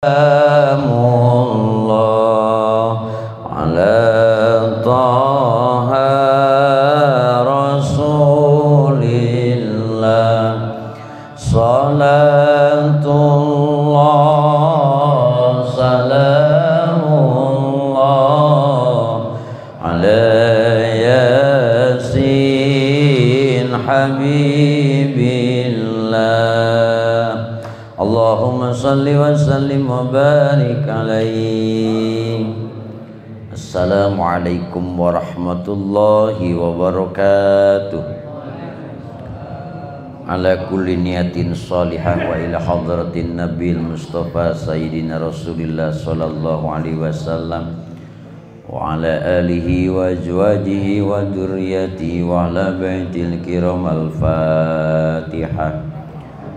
Salamullah ala Taha Rasulillah. Salatullah salamullah ala Yasin Habibillah. Allahumma salli wa sallim wa barik alaihi. Assalamualaikum warahmatullahi wabarakatuh. Ala kulli niyatin salihah wa ila hadratin nabil mustafa sayyidina rasulillah sallallahu alaihi wasallam wa ala alihi wa azwajihi wa dzurriyyatihi wa ala baitil kiram. Al-Fatihah.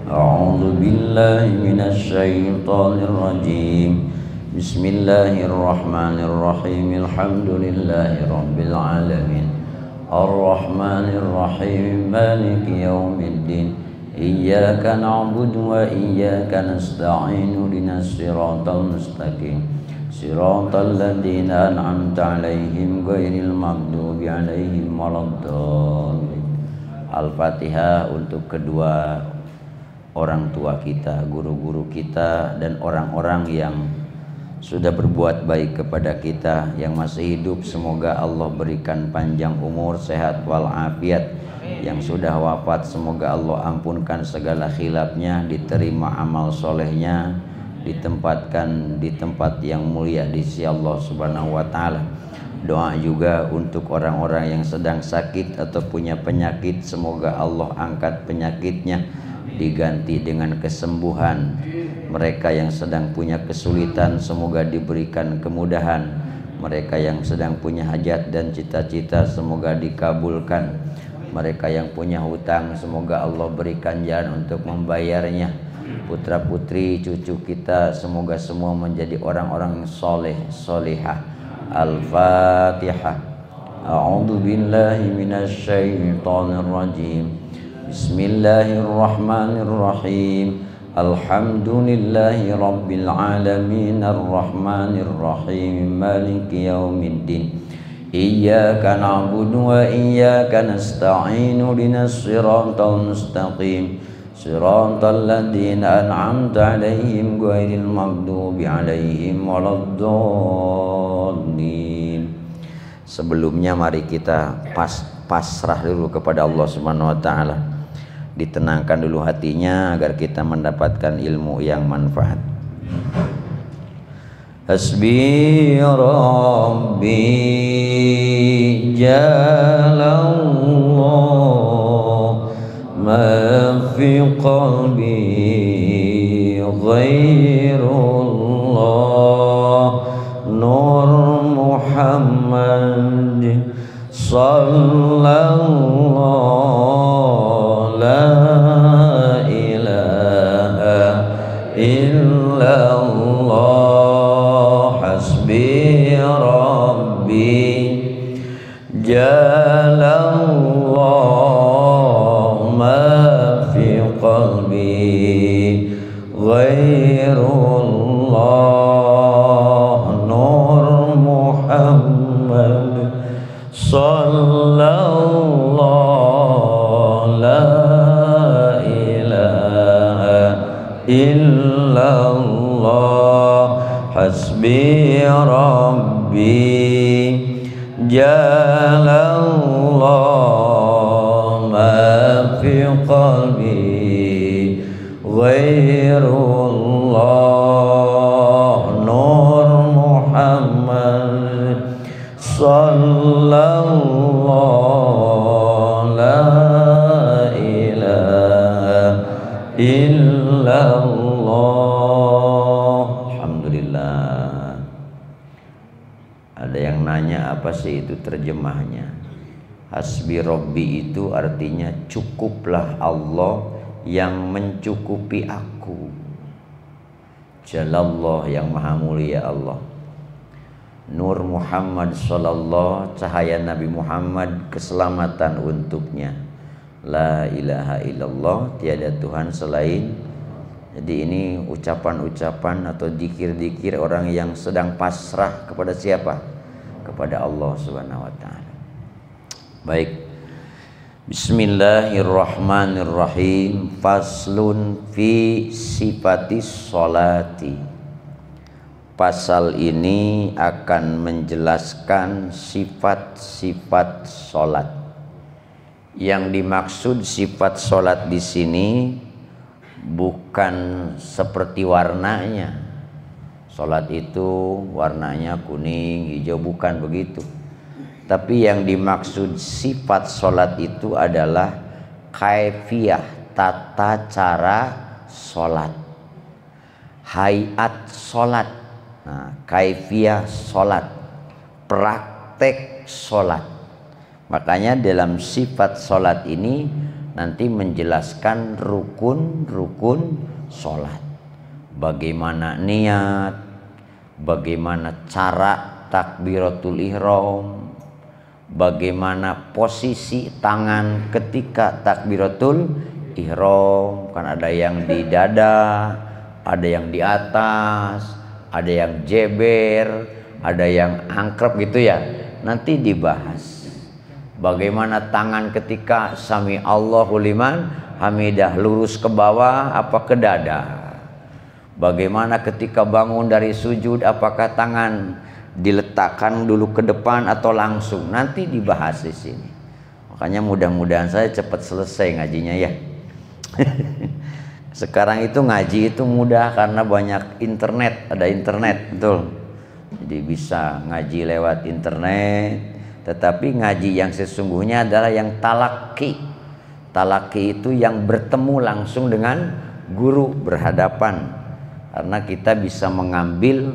A'udzu billahi minasy syaithanir rajim. Bismillahirrahmanirrahim. Alhamdulillahi rabbil alamin. Ar-Rahmanir Rahim. Maliki yaumiddin. Iyyaka na'budu wa iyyaka nasta'in. Ihdinas siratal mustaqim. Siratal ladzina an'amta 'alaihim ghairil maghdubi 'alaihim waladdallin. Al-Fatihah untuk kedua orang tua kita, guru-guru kita, dan orang-orang yang sudah berbuat baik kepada kita. Yang masih hidup semoga Allah berikan panjang umur, sehat walafiat. Yang sudah wafat semoga Allah ampunkan segala khilafnya, diterima amal solehnya, ditempatkan di tempat yang mulia di sisi Allah Subhanahu wa Ta'ala. Doa juga untuk orang-orang yang sedang sakit atau punya penyakit, semoga Allah angkat penyakitnya, diganti dengan kesembuhan. Mereka yang sedang punya kesulitan semoga diberikan kemudahan. Mereka yang sedang punya hajat dan cita-cita semoga dikabulkan. Mereka yang punya hutang semoga Allah berikan jalan untuk membayarnya. Putra putri cucu kita semoga semua menjadi orang-orang soleh solehah. Al-Fatihah. A'udzu billahi minasy syaithanir rajim. Bismillahirrahmanirrahim. Alhamdulillahi rabbil alamin. Ar-Rahmanir Rahim. Maliki yaumiddin. Iyyaka na'budu wa iyyaka nasta'in. Ihdinas siratal mustaqim. Siratal ladzina an'amta 'alaihim ghairil maghdubi 'alaihim waladdallin. Sebelumnya mari kita pasrah dulu kepada Allah Subhanahu wa Ta'ala. Ditenangkan dulu hatinya agar kita mendapatkan ilmu yang manfaat. Hasbi Rabbi Jalallah, ma fi qalbi ghairullah. Nur Muhammad sallallahu la ilaha illallah. Hasbi Rabbi Jalallah, ma fi qalbi ghairullah. Nur Muhammad sallallahu la ilaha illallah. Hasbi Rabbi Jalallah, ma fi qalbi ghairullah. Nur Muhammad sallallahu la ilaha illallah. Alhamdulillah. Ada yang nanya apa sih itu terjemahnya? Hasbi Rabbi itu artinya cukuplah Allah yang mencukupi aku. Jalallah yang maha mulia Allah. Nur Muhammad sallallahu, cahaya Nabi Muhammad, keselamatan untuknya. La ilaha illallah, tiada Tuhan selain Jadi ini ucapan-ucapan atau dzikir-dzikir orang yang sedang pasrah kepada siapa? Kepada Allah Subhanahu wa taala. Baik. Bismillahirrahmanirrahim. Faslun fi sifatis sholati. Pasal ini akan menjelaskan sifat-sifat sholat. Yang dimaksud sifat sholat di sini bukan seperti warnanya. Sholat itu warnanya kuning, hijau, bukan begitu. Tapi yang dimaksud sifat sholat itu adalah kaifiyah, tata cara sholat, hayat sholat. Nah, kaifiyah sholat, praktek sholat. Makanya dalam sifat sholat ini nanti menjelaskan rukun-rukun sholat. Bagaimana niat, bagaimana cara takbiratul ihram, bagaimana posisi tangan ketika takbiratul ihram. Kan ada yang di dada, ada yang di atas, ada yang jeber, ada yang angkrep gitu ya. Nanti dibahas. Bagaimana tangan ketika sami Allahu liman hamidah, lurus ke bawah apa ke dada. Bagaimana ketika bangun dari sujud, apakah tangan diletakkan dulu ke depan atau langsung, nanti dibahas di sini. Makanya mudah-mudahan saya cepat selesai ngajinya ya. Sekarang itu ngaji itu mudah karena banyak internet, ada internet, betul. Jadi bisa ngaji lewat internet. Tetapi ngaji yang sesungguhnya adalah yang talaki. Talaki itu yang bertemu langsung dengan guru, berhadapan. Karena kita bisa mengambil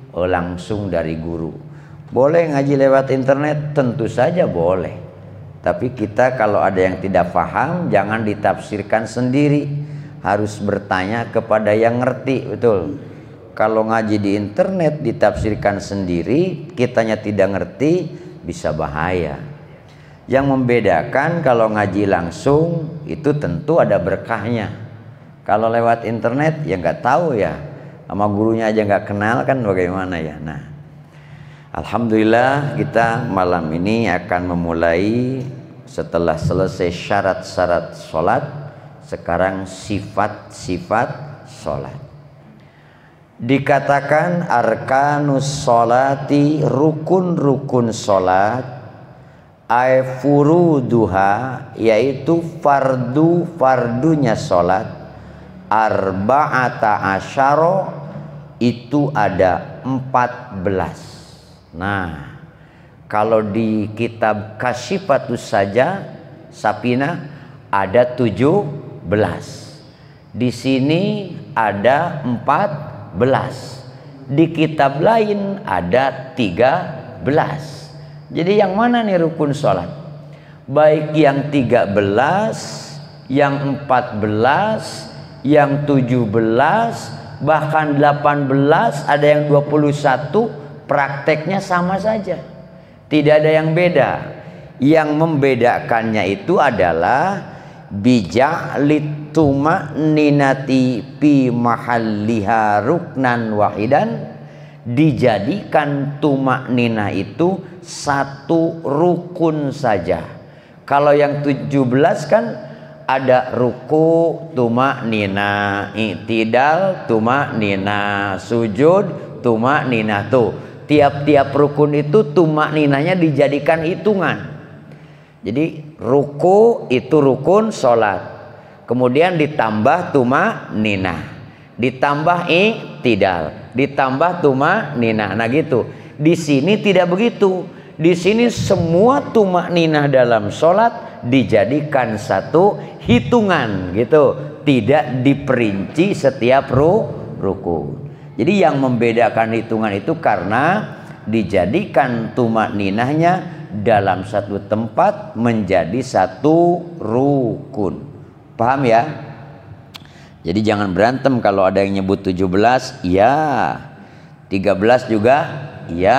langsung dari guru. Boleh ngaji lewat internet? Tentu saja boleh. Tapi kita kalau ada yang tidak paham, jangan ditafsirkan sendiri, harus bertanya kepada yang ngerti, betul. Kalau ngaji di internet ditafsirkan sendiri, kitanya tidak ngerti, bisa bahaya. Yang membedakan kalau ngaji langsung itu tentu ada berkahnya. Kalau lewat internet ya nggak tahu ya, sama gurunya aja nggak kenal kan bagaimana ya. Nah, alhamdulillah kita malam ini akan memulai setelah selesai syarat-syarat sholat. Sekarang sifat-sifat sholat. Dikatakan arkanus sholati, rukun-rukun sholat, ay furuduha, yaitu fardu-fardunya sholat, arba'ata asyara, itu ada 14. Nah, kalau di kitab Kasyifatus saja Sapina ada 17. Di sini ada 14. Di kitab lain ada 13. Jadi yang mana nih rukun sholat? Baik yang 13, yang 14, yang 17, bahkan 18, ada yang 21, prakteknya sama saja. Tidak ada yang beda. Yang membedakannya itu adalah bija'lit tuma'ninati fi mahalliha ruknan wahidan, dijadikan tuma'ninah itu satu rukun saja. Kalau yang 17 kan ada ruku tuma'ninah, i'tidal tuma'ninah, sujud tuma'ninah. Tuh, tiap-tiap rukun itu tuma'ninahnya dijadikan hitungan. Jadi ruku itu rukun sholat, kemudian ditambah tuma'ninah, ditambah i'tidal, ditambah tuma'ninah. Nah gitu. Di sini tidak begitu. Di sini semua tuma'ninah dalam sholat dijadikan satu hitungan gitu, tidak diperinci setiap ruku. Jadi yang membedakan hitungan itu karena dijadikan tuma'ninahnya dalam satu tempat menjadi satu rukun. Paham ya? Jadi jangan berantem kalau ada yang nyebut 17, ya. 13 juga, ya.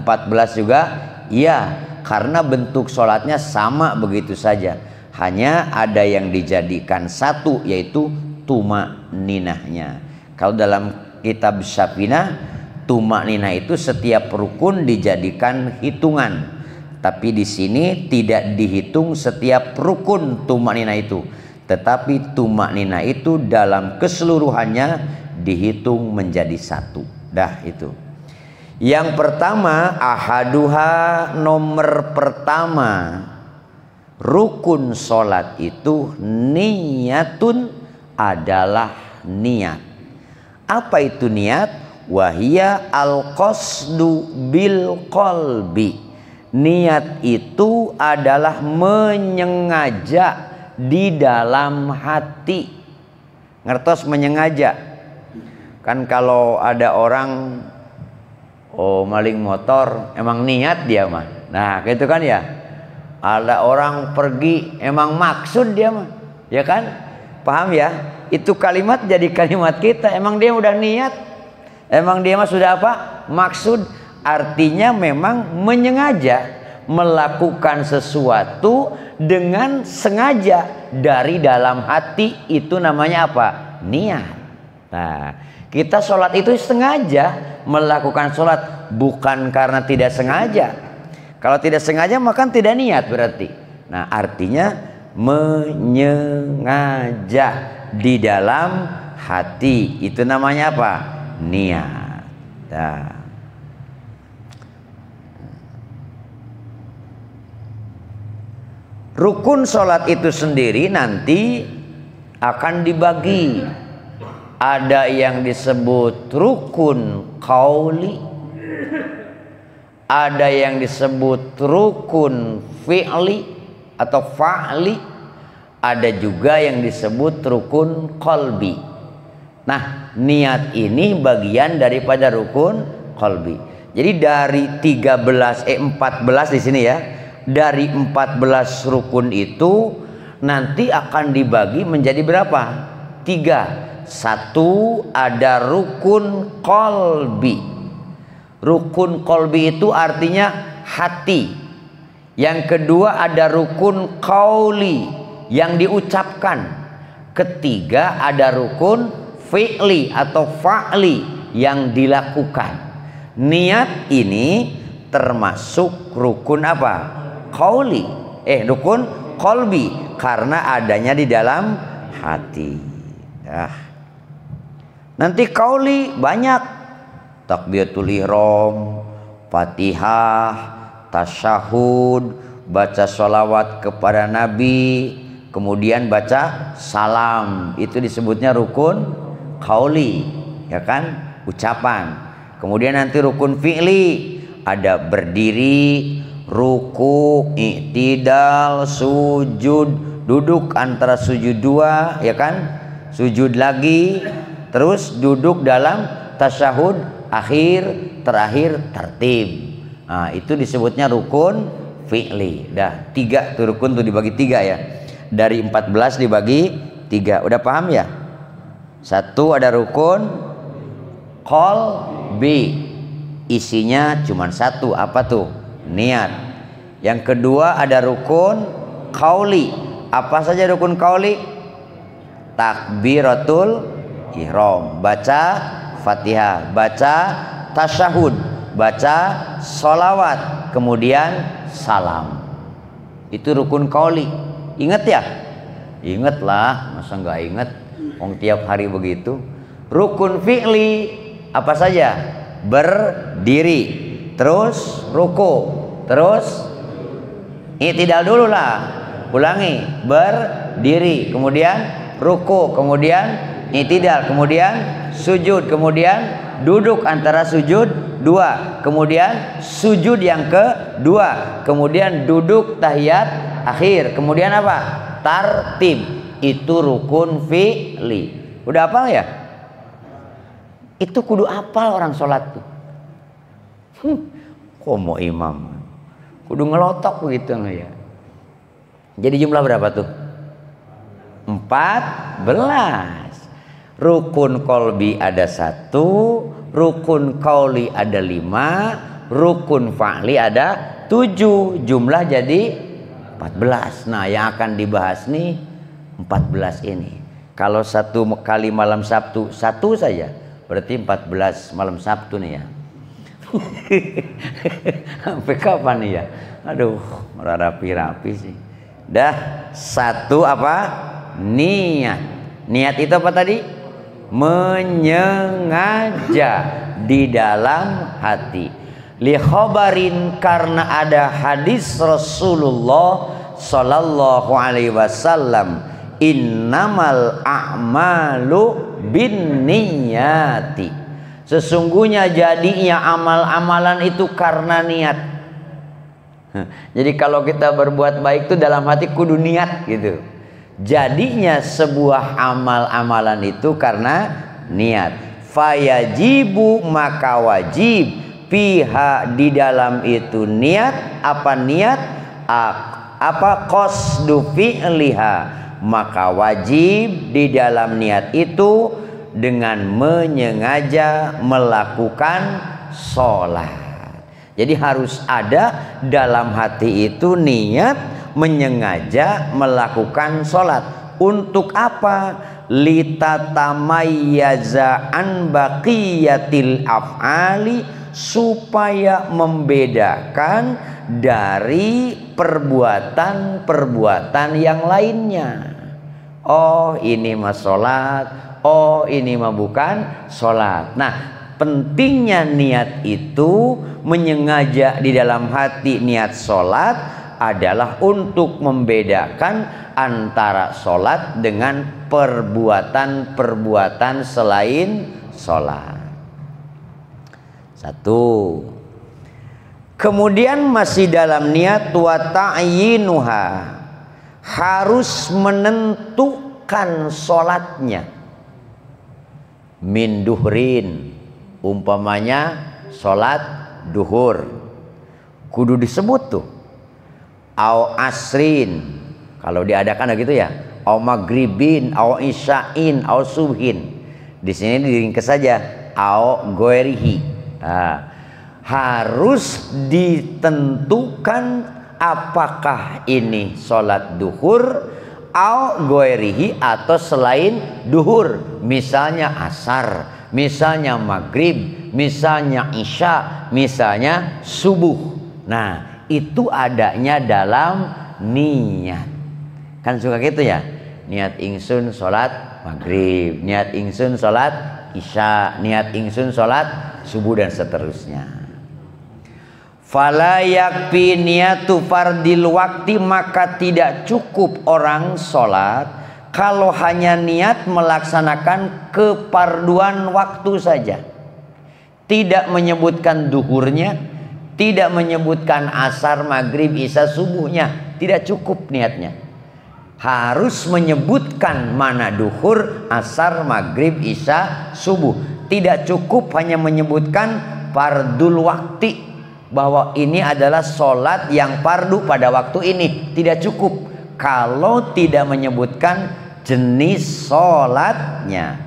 14 juga, ya. Karena bentuk sholatnya sama begitu saja. Hanya ada yang dijadikan satu, yaitu tumakninahnya. Kalau dalam kitab Syafinah, tumakninah itu setiap rukun dijadikan hitungan. Tapi di sini tidak dihitung setiap rukun tumakninah itu. Tetapi tumakninah itu dalam keseluruhannya dihitung menjadi satu. Dah itu. Yang pertama, ahaduha, nomor pertama, rukun sholat itu niyatun, adalah niat. Apa itu niat? Wahia al-qasdu bil qalbi. Niat itu adalah menyengaja di dalam hati. Ngertos menyengaja? Kan kalau ada orang maling motor, emang niat dia mah. Nah, gitu kan ya. Ada orang pergi, emang maksud dia mah. Ya kan? Paham ya? Itu kalimat jadi kalimat kita. Emang dia udah niat. Emang dia mah sudah apa? Maksud. Artinya memang menyengaja melakukan sesuatu dengan sengaja dari dalam hati. Itu namanya apa? Niat. Nah, kita sholat itu sengaja melakukan sholat, bukan karena tidak sengaja. Kalau tidak sengaja maka tidak niat berarti. Nah, artinya menyengaja di dalam hati. Itu namanya apa? Niat. Nah. Rukun sholat itu sendiri nanti akan dibagi. Ada yang disebut rukun qauli, ada yang disebut rukun fi'li atau fa'li, ada juga yang disebut rukun qalbi. Nah, niat ini bagian daripada rukun qalbi. Jadi dari 14 di sini ya. Dari 14 rukun itu nanti akan dibagi menjadi berapa? 3. Satu, ada rukun qalbi. Rukun qalbi itu artinya hati. Yang kedua ada rukun qauli, yang diucapkan. Ketiga ada rukun fi'li atau fa'li, yang dilakukan. Niat ini termasuk rukun apa? Qauli. Rukun qalbi, karena adanya di dalam hati. Nanti qauli banyak. Takbiratul ihram, Fatihah, tasyahud, baca sholawat kepada Nabi, kemudian baca salam. Itu disebutnya rukun qauli, ya kan? Ucapan. Kemudian nanti rukun fi'li, ada berdiri, ruku, i'tidal, sujud, duduk antara sujud dua, ya kan? Sujud lagi, terus duduk dalam tasyahud akhir, terakhir tertib. Nah, itu disebutnya rukun fi'li. Dah 3 tuh rukun tuh dibagi 3 ya. Dari 14 dibagi 3. Udah paham ya? Satu ada rukun qalbi. Isinya cuma satu, apa tuh? Niat. Yang kedua ada rukun qauli. Apa saja rukun qauli? Takbiratul ihram, baca Fatihah, baca tasyahud, baca sholawat, kemudian salam. Itu rukun qauli. Ingat ya? Ingat lah, masa nggak ingat? Tiap hari begitu. Rukun fi'li apa saja? Berdiri, terus ruku, terus i'tidal dulu lah. Ulangi, berdiri, kemudian ruku, kemudian i'tidal, kemudian sujud, kemudian duduk antara sujud dua, kemudian sujud yang kedua, kemudian duduk tahiyat akhir, kemudian apa? Tartib. Itu rukun fi'li. Udah hafal ya? Itu kudu hafal orang sholat tuh. Kok mau imam? Kudu ngelotok begitu ya. Jadi jumlah berapa tuh? 14. Rukun qalbi ada 1, rukun qauli ada 5, rukun fa'li ada 7. Jumlah jadi 14. Nah, yang akan dibahas nih 14 ini. Kalau 1 kali malam Sabtu, 1 saja, berarti 14 malam Sabtu nih ya. Sampai kapan nih ya? Aduh, rapi-rapi sih. Dah, 1 apa? Niat. Niat itu apa tadi? Menyengaja di dalam hati. Li khabarin, karena ada hadis Rasulullah sallallahu alaihi wasallam, innamal a'malu binniyati. Sesungguhnya jadinya amal-amalan itu karena niat. Jadi kalau kita berbuat baik itu dalam hati kudu niat gitu. Jadinya sebuah amal-amalan itu karena niat. Fayajibu, maka wajib, piha, di dalam itu niat. Apa niat? Apa qasdu fi'liha, maka wajib di dalam niat itu dengan menyengaja melakukan sholat. Jadi harus ada dalam hati itu niat menyengaja melakukan sholat. Untuk apa? Litatamayyaza an baqiyatil af'ali, supaya membedakan dari perbuatan-perbuatan yang lainnya. Oh, ini mah sholat, oh ini mah bukan sholat. Nah, pentingnya niat itu, menyengaja di dalam hati niat sholat adalah untuk membedakan antara sholat dengan perbuatan-perbuatan selain sholat. 1. Kemudian masih dalam niat, wa ta'yinuha, harus menentukan sholatnya. Min duhrin, umpamanya sholat duhur, kudu disebut tuh. Au asrin, kalau diadakan gitu ya. Au maghribin, au isya'in, au subhin. Di sini diringkas saja. Au goerihi. Nah, harus ditentukan apakah ini sholat duhur au goerihi, atau selain duhur, misalnya asar, misalnya maghrib, misalnya isya, misalnya subuh. Nah, itu adanya dalam niat. Kan suka gitu ya, niat ingsun sholat maghrib, niat ingsun sholat isya, niat ingsun sholat subuh, dan seterusnya. Fala yakfi niyatu fardil waktu, maka tidak cukup orang sholat kalau hanya niat melaksanakan keparduan waktu saja, tidak menyebutkan duhurnya, tidak menyebutkan asar, maghrib, isya, subuhnya. Tidak cukup niatnya, harus menyebutkan mana duhur, asar, maghrib, isya, subuh. Tidak cukup hanya menyebutkan fardul waktu, bahwa ini adalah sholat yang fardu pada waktu ini. Tidak cukup kalau tidak menyebutkan jenis sholatnya.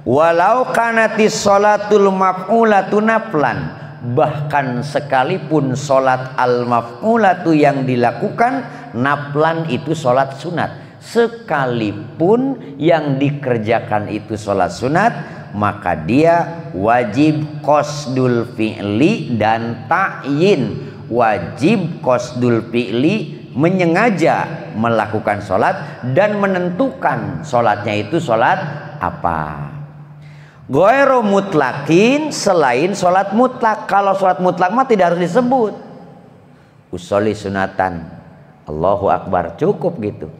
Walau kanatis sholatul maf'ulatu naflan, bahkan sekalipun sholat al-maf'ulatu yang dilakukan naflan itu sholat sunat, sekalipun yang dikerjakan itu sholat sunat, maka dia wajib qasdul fi'li dan ta'yin. Wajib qasdul fi'li, menyengaja melakukan sholat dan menentukan sholatnya itu sholat apa. Ghairu mutlakin, selain sholat mutlak. Kalau sholat mutlak mah tidak harus disebut. Usolli sunatan, Allahu Akbar, cukup gitu.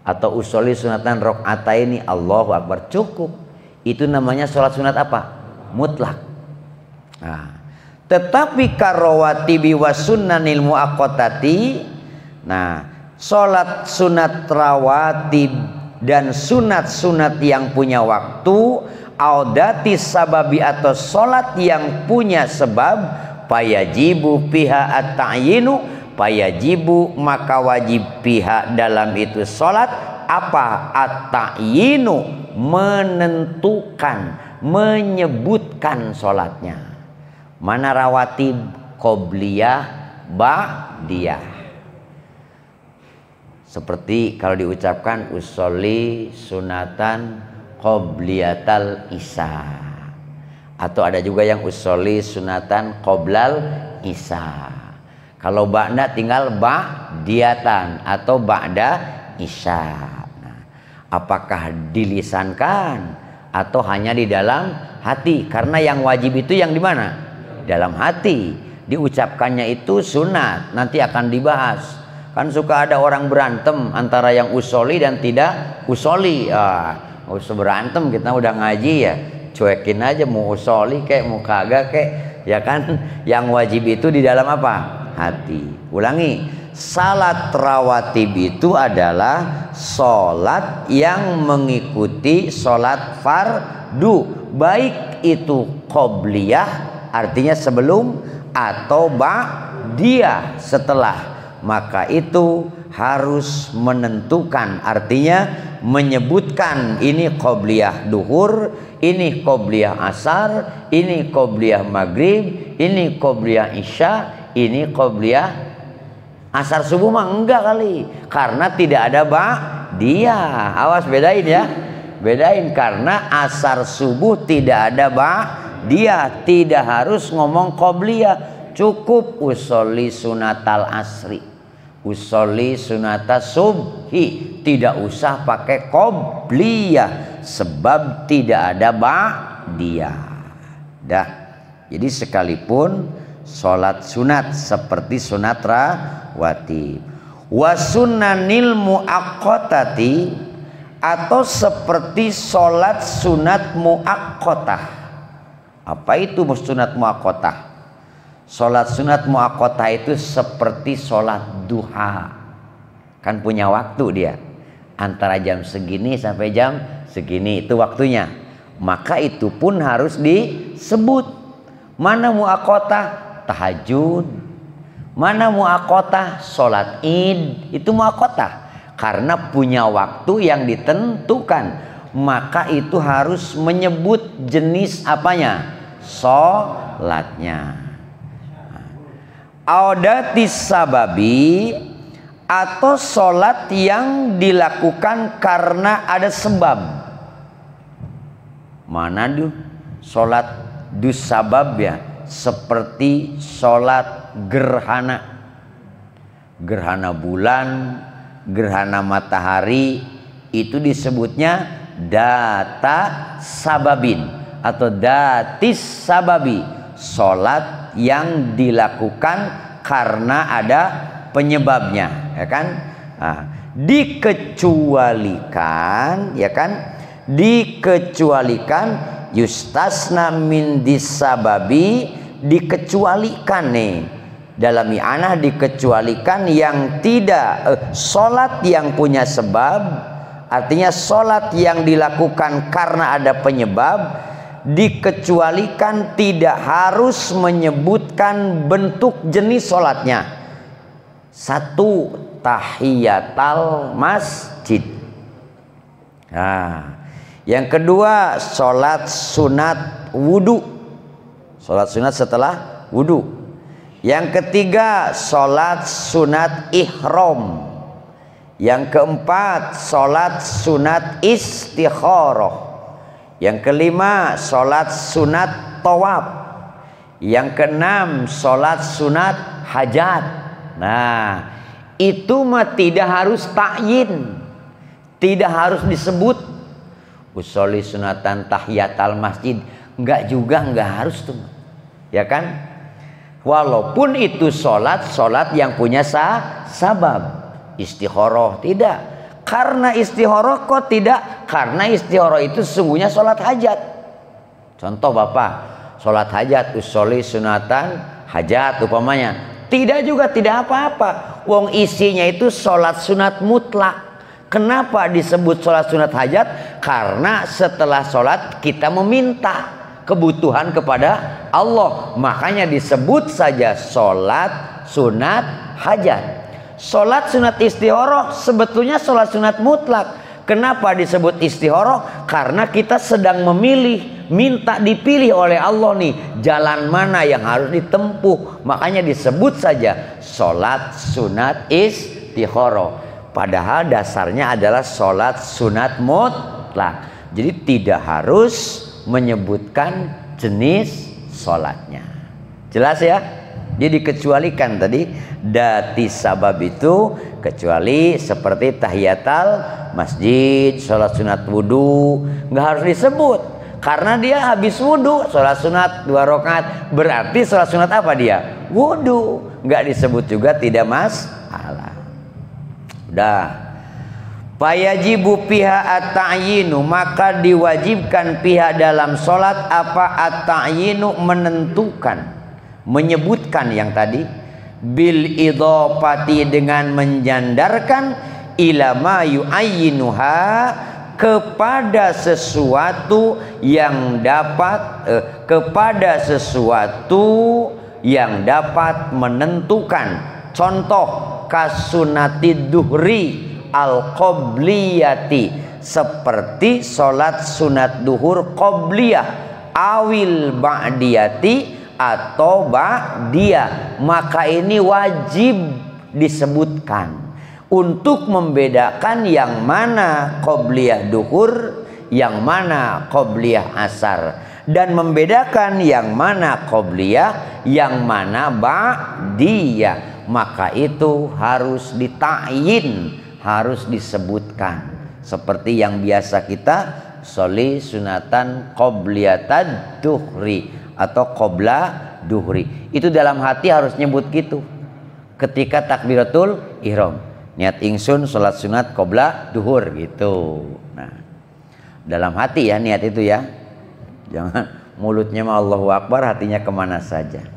Atau usolli sunatan rok'ataini, Allahu Akbar, cukup. Itu namanya sholat sunat apa? Mutlak. Nah, tetapi karawatibi wa sunnanil muaqqatati, nah, sholat sunat rawatib dan sunat-sunat yang punya waktu, audati sababi, atau sholat yang punya sebab, payajibu piha at-ta'yinu, payajibu, maka wajib piha dalam itu sholat apa? At-ta'yinu, menentukan, menyebutkan sholatnya. Mana rawatib, qobliyah, ba'diyah. Seperti kalau diucapkan usolli sunatan qobliyatal isya, atau ada juga yang usolli sunatan qoblal isya. Kalau ba'da tinggal ba'diyatan atau ba'da isya. Nah, apakah dilisankan atau hanya di dalam hati? Karena yang wajib itu yang di mana? Dalam hati. Diucapkannya itu sunat, nanti akan dibahas. Kan suka ada orang berantem antara yang usoli dan tidak usoli. Nggak usah berantem, kita udah ngaji ya, cuekin aja, mau usoli kek mau kagak kek, ya kan. Yang wajib itu di dalam apa? Hati. Ulangi, salat rawatib itu adalah sholat yang mengikuti sholat fardu, baik itu qobliyah artinya sebelum atau ba'diyah setelah. Maka itu harus menentukan, artinya menyebutkan ini qobliyah duhur, ini qobliyah asar, ini qobliyah maghrib, ini qobliyah isya, ini qobliyah asar subuh mah enggak kali, karena tidak ada ba'diyah. Awas bedain ya, bedain, karena asar subuh tidak ada ba'diyah, tidak harus ngomong qobliyah. Cukup usolli sunatal asri, usolli sunatas subhi, tidak usah pakai qobliyah sebab tidak ada ba'diyah. Dah. Jadi sekalipun sholat sunat seperti sunat rawatib, wa sunnanil muaqqatati, atau seperti sholat sunat muaqqatah. Apa itu sunat muaqqatah? Sholat sunat muaqqatah itu seperti sholat duha, kan punya waktu dia, antara jam segini sampai jam segini itu waktunya. Maka itu pun harus disebut. Mana muaqqatah? Tahajud. Mana muaqqatah? Sholat id. Itu muaqqatah, karena punya waktu yang ditentukan. Maka itu harus menyebut jenis apanya? Sholatnya. Audatis sababi, atau sholat yang dilakukan karena ada sebab. Mana tuh sholat dus sabab ya? Seperti sholat gerhana, gerhana bulan, gerhana matahari, itu disebutnya data sababin atau datis sababi, sholat yang dilakukan karena ada penyebabnya, ya kan. Nah, dikecualikan, ya kan, dikecualikan yustasna min disababi, dikecualikan nih dalam i'anah, dikecualikan yang tidak sholat yang punya sebab, artinya sholat yang dilakukan karena ada penyebab, dikecualikan tidak harus menyebutkan bentuk jenis sholatnya. Satu, tahiyatal masjid. Nah, yang kedua sholat sunat wudhu, sholat sunat setelah wudhu. Yang ketiga sholat sunat ihram. Yang keempat sholat sunat istikharah. Yang kelima sholat sunat tawaf. Yang keenam sholat sunat hajat. Nah, itu mah tidak harus ta'yin, tidak harus disebut usolli sunatan tahiyatal masjid, enggak juga, enggak harus tuh, ya kan. Walaupun itu sholat yang punya sabab. Istikharah tidak. Karena istikharah kok tidak? Karena istikharah itu sesungguhnya sholat hajat. Contoh bapak, sholat hajat, usolli sunatan hajat upamanya, tidak juga, tidak apa-apa. Wong isinya itu sholat sunat mutlak. Kenapa disebut sholat sunat hajat? Karena setelah sholat kita meminta kebutuhan kepada Allah, makanya disebut saja sholat sunat hajat. Sholat sunat istikharah sebetulnya sholat sunat mutlak. Kenapa disebut istikharah? Karena kita sedang memilih, minta dipilih oleh Allah nih, jalan mana yang harus ditempuh. Makanya disebut saja sholat sunat istikharah. Padahal dasarnya adalah sholat sunat mutlak. Jadi tidak harus menyebutkan jenis sholatnya. Jelas ya? Jadi dikecualikan tadi dati sabab itu, kecuali seperti tahiyatul masjid, sholat sunat wudhu, nggak harus disebut karena dia habis wudhu, sholat sunat 2 rakaat, berarti sholat sunat apa dia? Wudhu, nggak disebut juga tidak masalah. Udah. Fayajibu piha at-ta'yinu, maka diwajibkan piha dalam sholat apa? At-ta'yinu, menentukan, menyebutkan yang tadi, bil idhofati, dengan menjandarkan, ila ma yu'ayyinuha, kepada sesuatu yang dapat kepada sesuatu yang dapat menentukan. Contoh kasunatid duhri al-qobliyati, seperti sholat sunat duhur qobliyah, awil ba'diyati, atau ba'diyah, maka ini wajib disebutkan untuk membedakan yang mana qobliyah duhur, yang mana qobliyah asar, dan membedakan yang mana qobliyah, yang mana ba'diyah. Maka itu harus dita'yin, harus disebutkan. Seperti yang biasa kita sholli sunatan qobliyatad duhri atau qobla duhri, itu dalam hati harus nyebut gitu ketika takbiratul ihram, niat ingsun sholat sunat qobla duhur gitu. Nah, dalam hati ya niat itu ya, jangan mulutnya mah Allahu Akbar, hatinya kemana saja.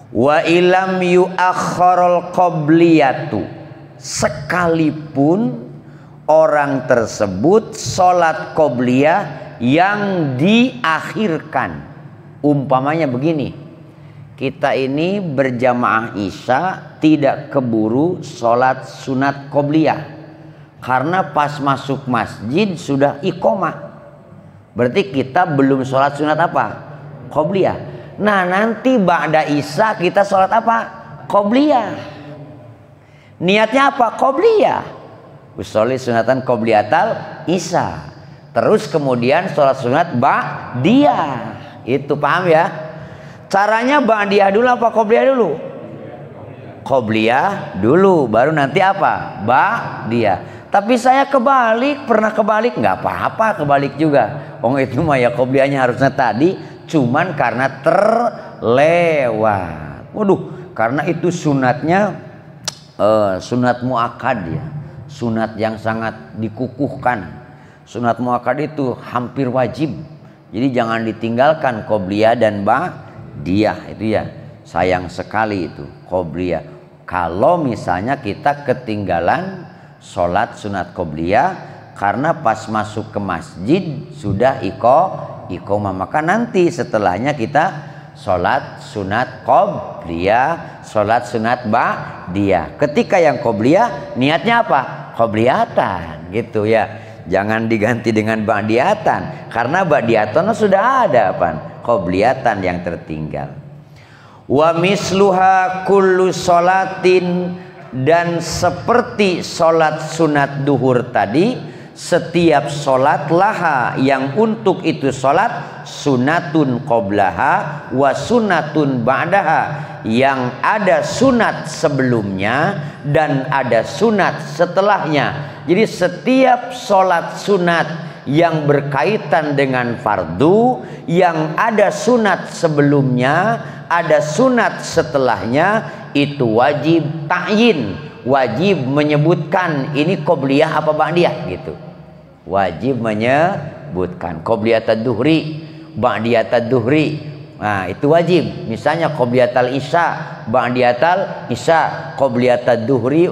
Wa ilam yu'akhkharul qobliyatu, sekalipun orang tersebut sholat qobliyah yang diakhirkan. Umpamanya begini, kita ini berjamaah isya tidak keburu sholat sunat qobliyah karena pas masuk masjid sudah iqomah, berarti kita belum sholat sunat apa? Qobliyah. Nah nanti ba'da isya kita sholat apa? Qobliyah. Niatnya apa? Qobliyah. Usolli sunatan qobliyatal isya. Terus kemudian sholat sunat ba'diyah. Itu paham ya? Caranya ba'diyah dulu apa qobliyah dulu? Qobliyah dulu, baru nanti apa? Ba'diyah. Tapi saya kebalik, pernah kebalik, nggak apa-apa kebalik juga. Oh itu mah ya qobliyahnya harusnya tadi, cuman karena terlewat. Waduh, karena itu sunatnya sunat muakkad ya, sunat yang sangat dikukuhkan. Sunat muakkad itu hampir wajib, jadi jangan ditinggalkan qobliyah dan ba'diyah itu ya. Sayang sekali itu qobliyah. Kalau misalnya kita ketinggalan sholat sunat qobliyah karena pas masuk ke masjid sudah iqomah, maka nanti setelahnya kita sholat sunat qobliyah, sholat sunat ba'diyah. Ketika yang qobliyah niatnya apa? Qobliyatan gitu ya. Jangan diganti dengan ba'diyatan, karena ba'diyatan sudah ada apa? Qobliyatan yang tertinggal. Wa misluha kullu sholatin, dan seperti sholat sunat duhur tadi, setiap sholat laha yang untuk itu sholat sunatun qoblaha wa sunatun ba'daha, yang ada sunat sebelumnya dan ada sunat setelahnya. Jadi setiap sholat sunat yang berkaitan dengan fardu, yang ada sunat sebelumnya, ada sunat setelahnya, itu wajib ta'yin, wajib menyebutkan ini qobliyah apa ba'diyah gitu. Wajib menyebutkan qobliyatad duhri, ba'diyatad duhri. Nah, itu wajib. Misalnya qobliyatal isya, ba'diyatal isya, qobliyatad duhri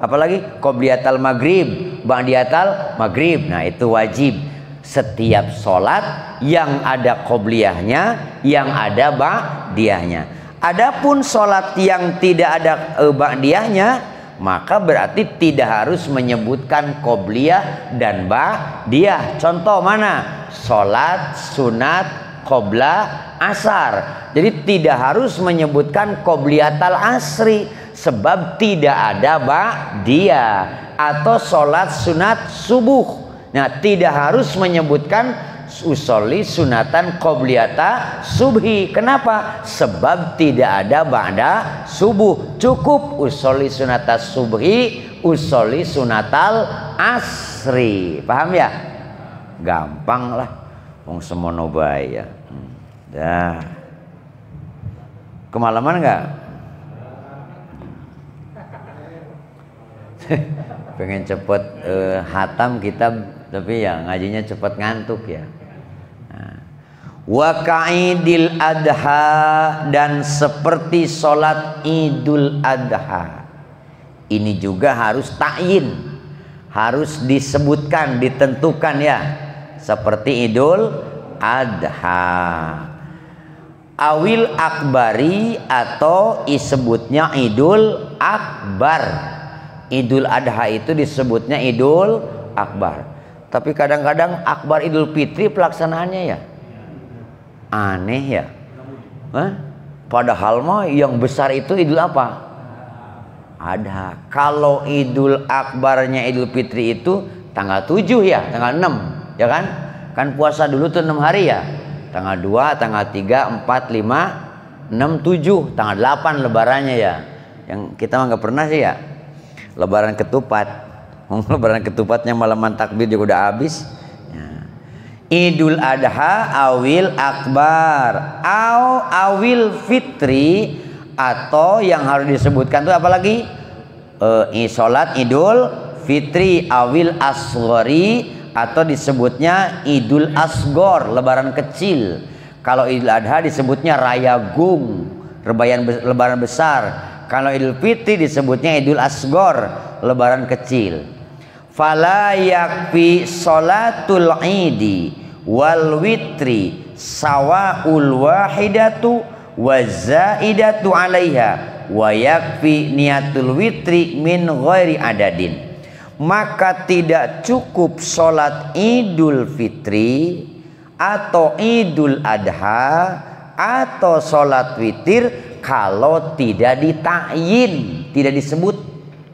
apalagi qobliyatal maghrib, ba'diyatal maghrib. Nah, itu wajib. Setiap sholat yang ada qobliyahnya, yang ada ba'diyahnya. Adapun sholat yang tidak ada ba'diyahnya, maka berarti tidak harus menyebutkan qobliyah dan ba'diyah. Contoh mana? Sholat sunat qobla asar. Jadi tidak harus menyebutkan qobliyatal asri. Sebab tidak ada ba'diyah atau sholat sunat subuh. Nah, tidak harus menyebutkan usolli sunatan qobliyata subhi. Kenapa? Sebab tidak ada ba'da subuh. Cukup usolli sunata subhi, usolli sunatal asri. Paham ya? Gampang lah. Wong semono bae ya. Dah. Kemalaman enggak? Pengen cepet hatam kitab, tapi ya ngajinya cepet ngantuk ya. Wa ka'idil adha, dan seperti sholat idul adha. Ini juga harus ta'yin, harus disebutkan, ditentukan ya. Seperti idul adha. Awil akbari, atau disebutnya idul akbar. Idul adha itu disebutnya idul akbar. Tapi kadang-kadang akbar idul fitri pelaksanaannya ya aneh ya. Padahal mah yang besar itu idul apa? Adha. Kalau idul akbarnya idul fitri itu tanggal 7 ya, tanggal 6 ya kan? Kan puasa dulu tuh 6 hari ya. Tanggal 2, tanggal 3, 4, 5, 6, 7, tanggal 8 lebarannya ya. Yang kita mah nggak pernah sih ya. Lebaran ketupat. Lebaran ketupatnya malaman takbir juga udah habis ya. Idul adha awil akbar awil fitri, atau yang harus disebutkan itu apalagi sholat idul fitri awil asghari, atau disebutnya idul asghor, lebaran kecil. Kalau idul adha disebutnya raya gung, lebaran besar. Kalau idul fitri disebutnya idul asghor, lebaran kecil. Fala yakfi sholatul idi wal witri sawaul wahidatu wa zaidatu alaiha wa yakfi niatul witri min ghairi adadin. Maka tidak cukup sholat idul fitri atau idul adha atau sholat witir kalau tidak ditakyin, tidak disebut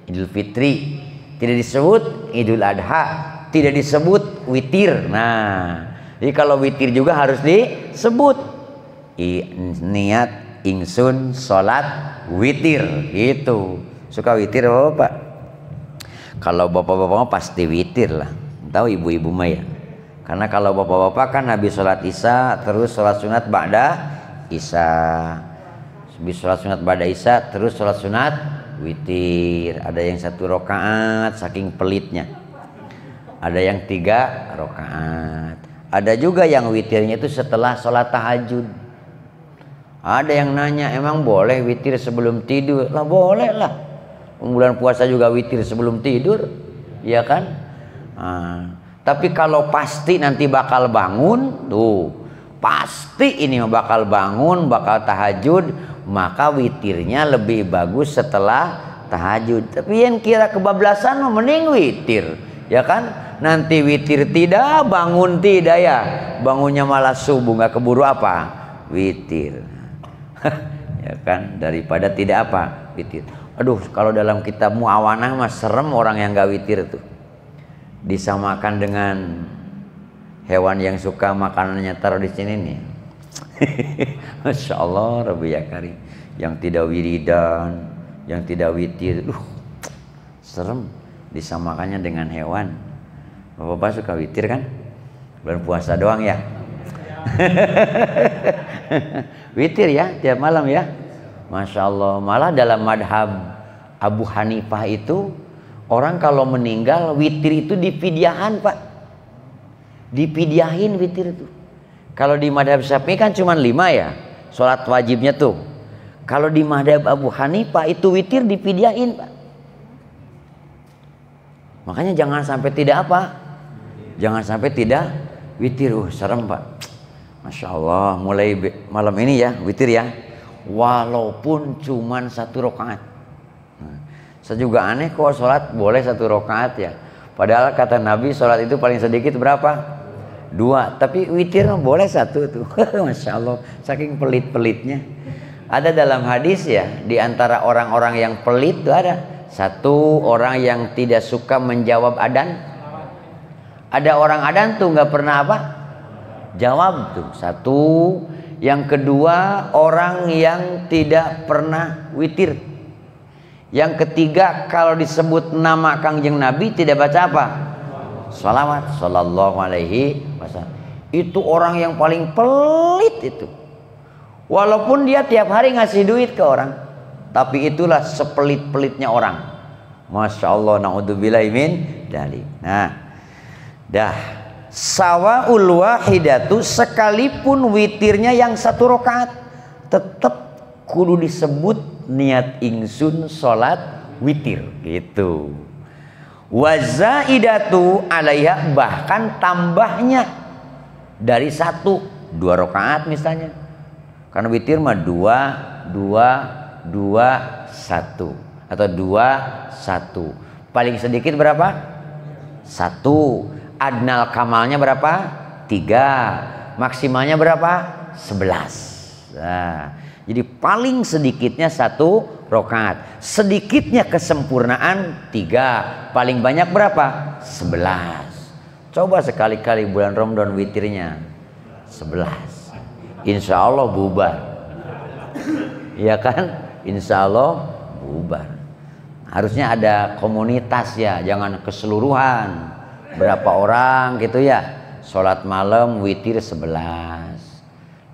idul fitri, tidak disebut idul adha, tidak disebut witir. Nah, jadi kalau witir juga harus disebut. Niat ingsun sholat witir gitu. Suka witir bapak? Kalau bapak-bapak pasti witir lah. Tahu ibu-ibu mah ya. Karena kalau bapak-bapak kan habis sholat isya terus sholat sunat ba'da isya. Habis sholat sunat ba'da isya terus sholat sunat witir. Ada yang 1 rakaat saking pelitnya. Ada yang 3 rakaat. Ada juga yang witirnya itu setelah sholat tahajud. Ada yang nanya, emang boleh witir sebelum tidur? Lah boleh lah. Bulan puasa juga witir sebelum tidur, ya kan? Tapi kalau pasti nanti bakal bangun, tuh pasti ini bakal bangun, bakal tahajud, maka witirnya lebih bagus setelah tahajud. Tapi yang kira kebablasan mending witir, ya kan? Nanti witir tidak, bangun tidak ya, bangunnya malah subuh, nggak keburu apa? Witir. Ya kan, daripada tidak apa? Witir. Aduh, kalau dalam kitab Muawanah mah serem orang yang gak witir tuh. Disamakan dengan hewan yang suka makanannya taruh di sini nih. Masya Allah, Rabbi ya Karim. Yang tidak wiridan, yang tidak witir, serem. Disamakannya dengan hewan. Bapak-bapak suka witir kan? Bulan puasa doang ya. Witir ya, tiap malam ya. Masya Allah. Malah dalam madhab Abu Hanifah itu orang kalau meninggal witir itu dipidyahan pak, dipidyahin witir itu. Kalau di madhab Syafi'i kan cuma 5 ya sholat wajibnya tuh. Kalau di madhab Abu Hanifah itu witir dipidyahin pak. Makanya jangan sampai tidak apa, jangan sampai tidak witir. Serem pak. Masya Allah, mulai malam ini ya witir ya, walaupun cuman 1 rakaat. Saya juga aneh kok sholat boleh 1 rakaat ya. Padahal kata Nabi sholat itu paling sedikit berapa? 2. Tapi witir boleh 1 tuh. Masya Allah, saking pelit-pelitnya. Ada dalam hadis ya, di antara orang-orang yang pelit itu ada satu orang yang tidak suka menjawab adzan. Ada orang adzan tuh nggak pernah apa? Jawab tuh. Satu. Yang kedua, orang yang tidak pernah witir. Yang ketiga, kalau disebut nama Kangjeng Nabi tidak baca apa? Shalawat sallallahu alaihi wasallam. Itu orang yang paling pelit itu. Walaupun dia tiap hari ngasih duit ke orang, tapi itulah sepelit-pelitnya orang. Masya Allah, na'udzubillahi min dzalik. Nah, dah sawaul wahidatu, sekalipun witirnya yang 1 rakaat, tetap kudu disebut niat ingsun salat witir gitu. Wazaidatu alaiha, bahkan tambahnya dari 1, 2 rakaat misalnya. Karena witir mah 2, 2, 2, 1 atau 2, 1. Paling sedikit berapa? 1. Adnal kamalnya berapa? 3. Maksimalnya berapa? 11. Nah, jadi paling sedikitnya 1 rakaat. Sedikitnya kesempurnaan 3. Paling banyak berapa? 11. Coba sekali-kali bulan Ramadan witirnya 11. Insya Allah bubar. Ya kan? Insya Allah bubar. Harusnya ada komunitas ya, jangan keseluruhan. Berapa orang gitu ya, sholat malam witir 11.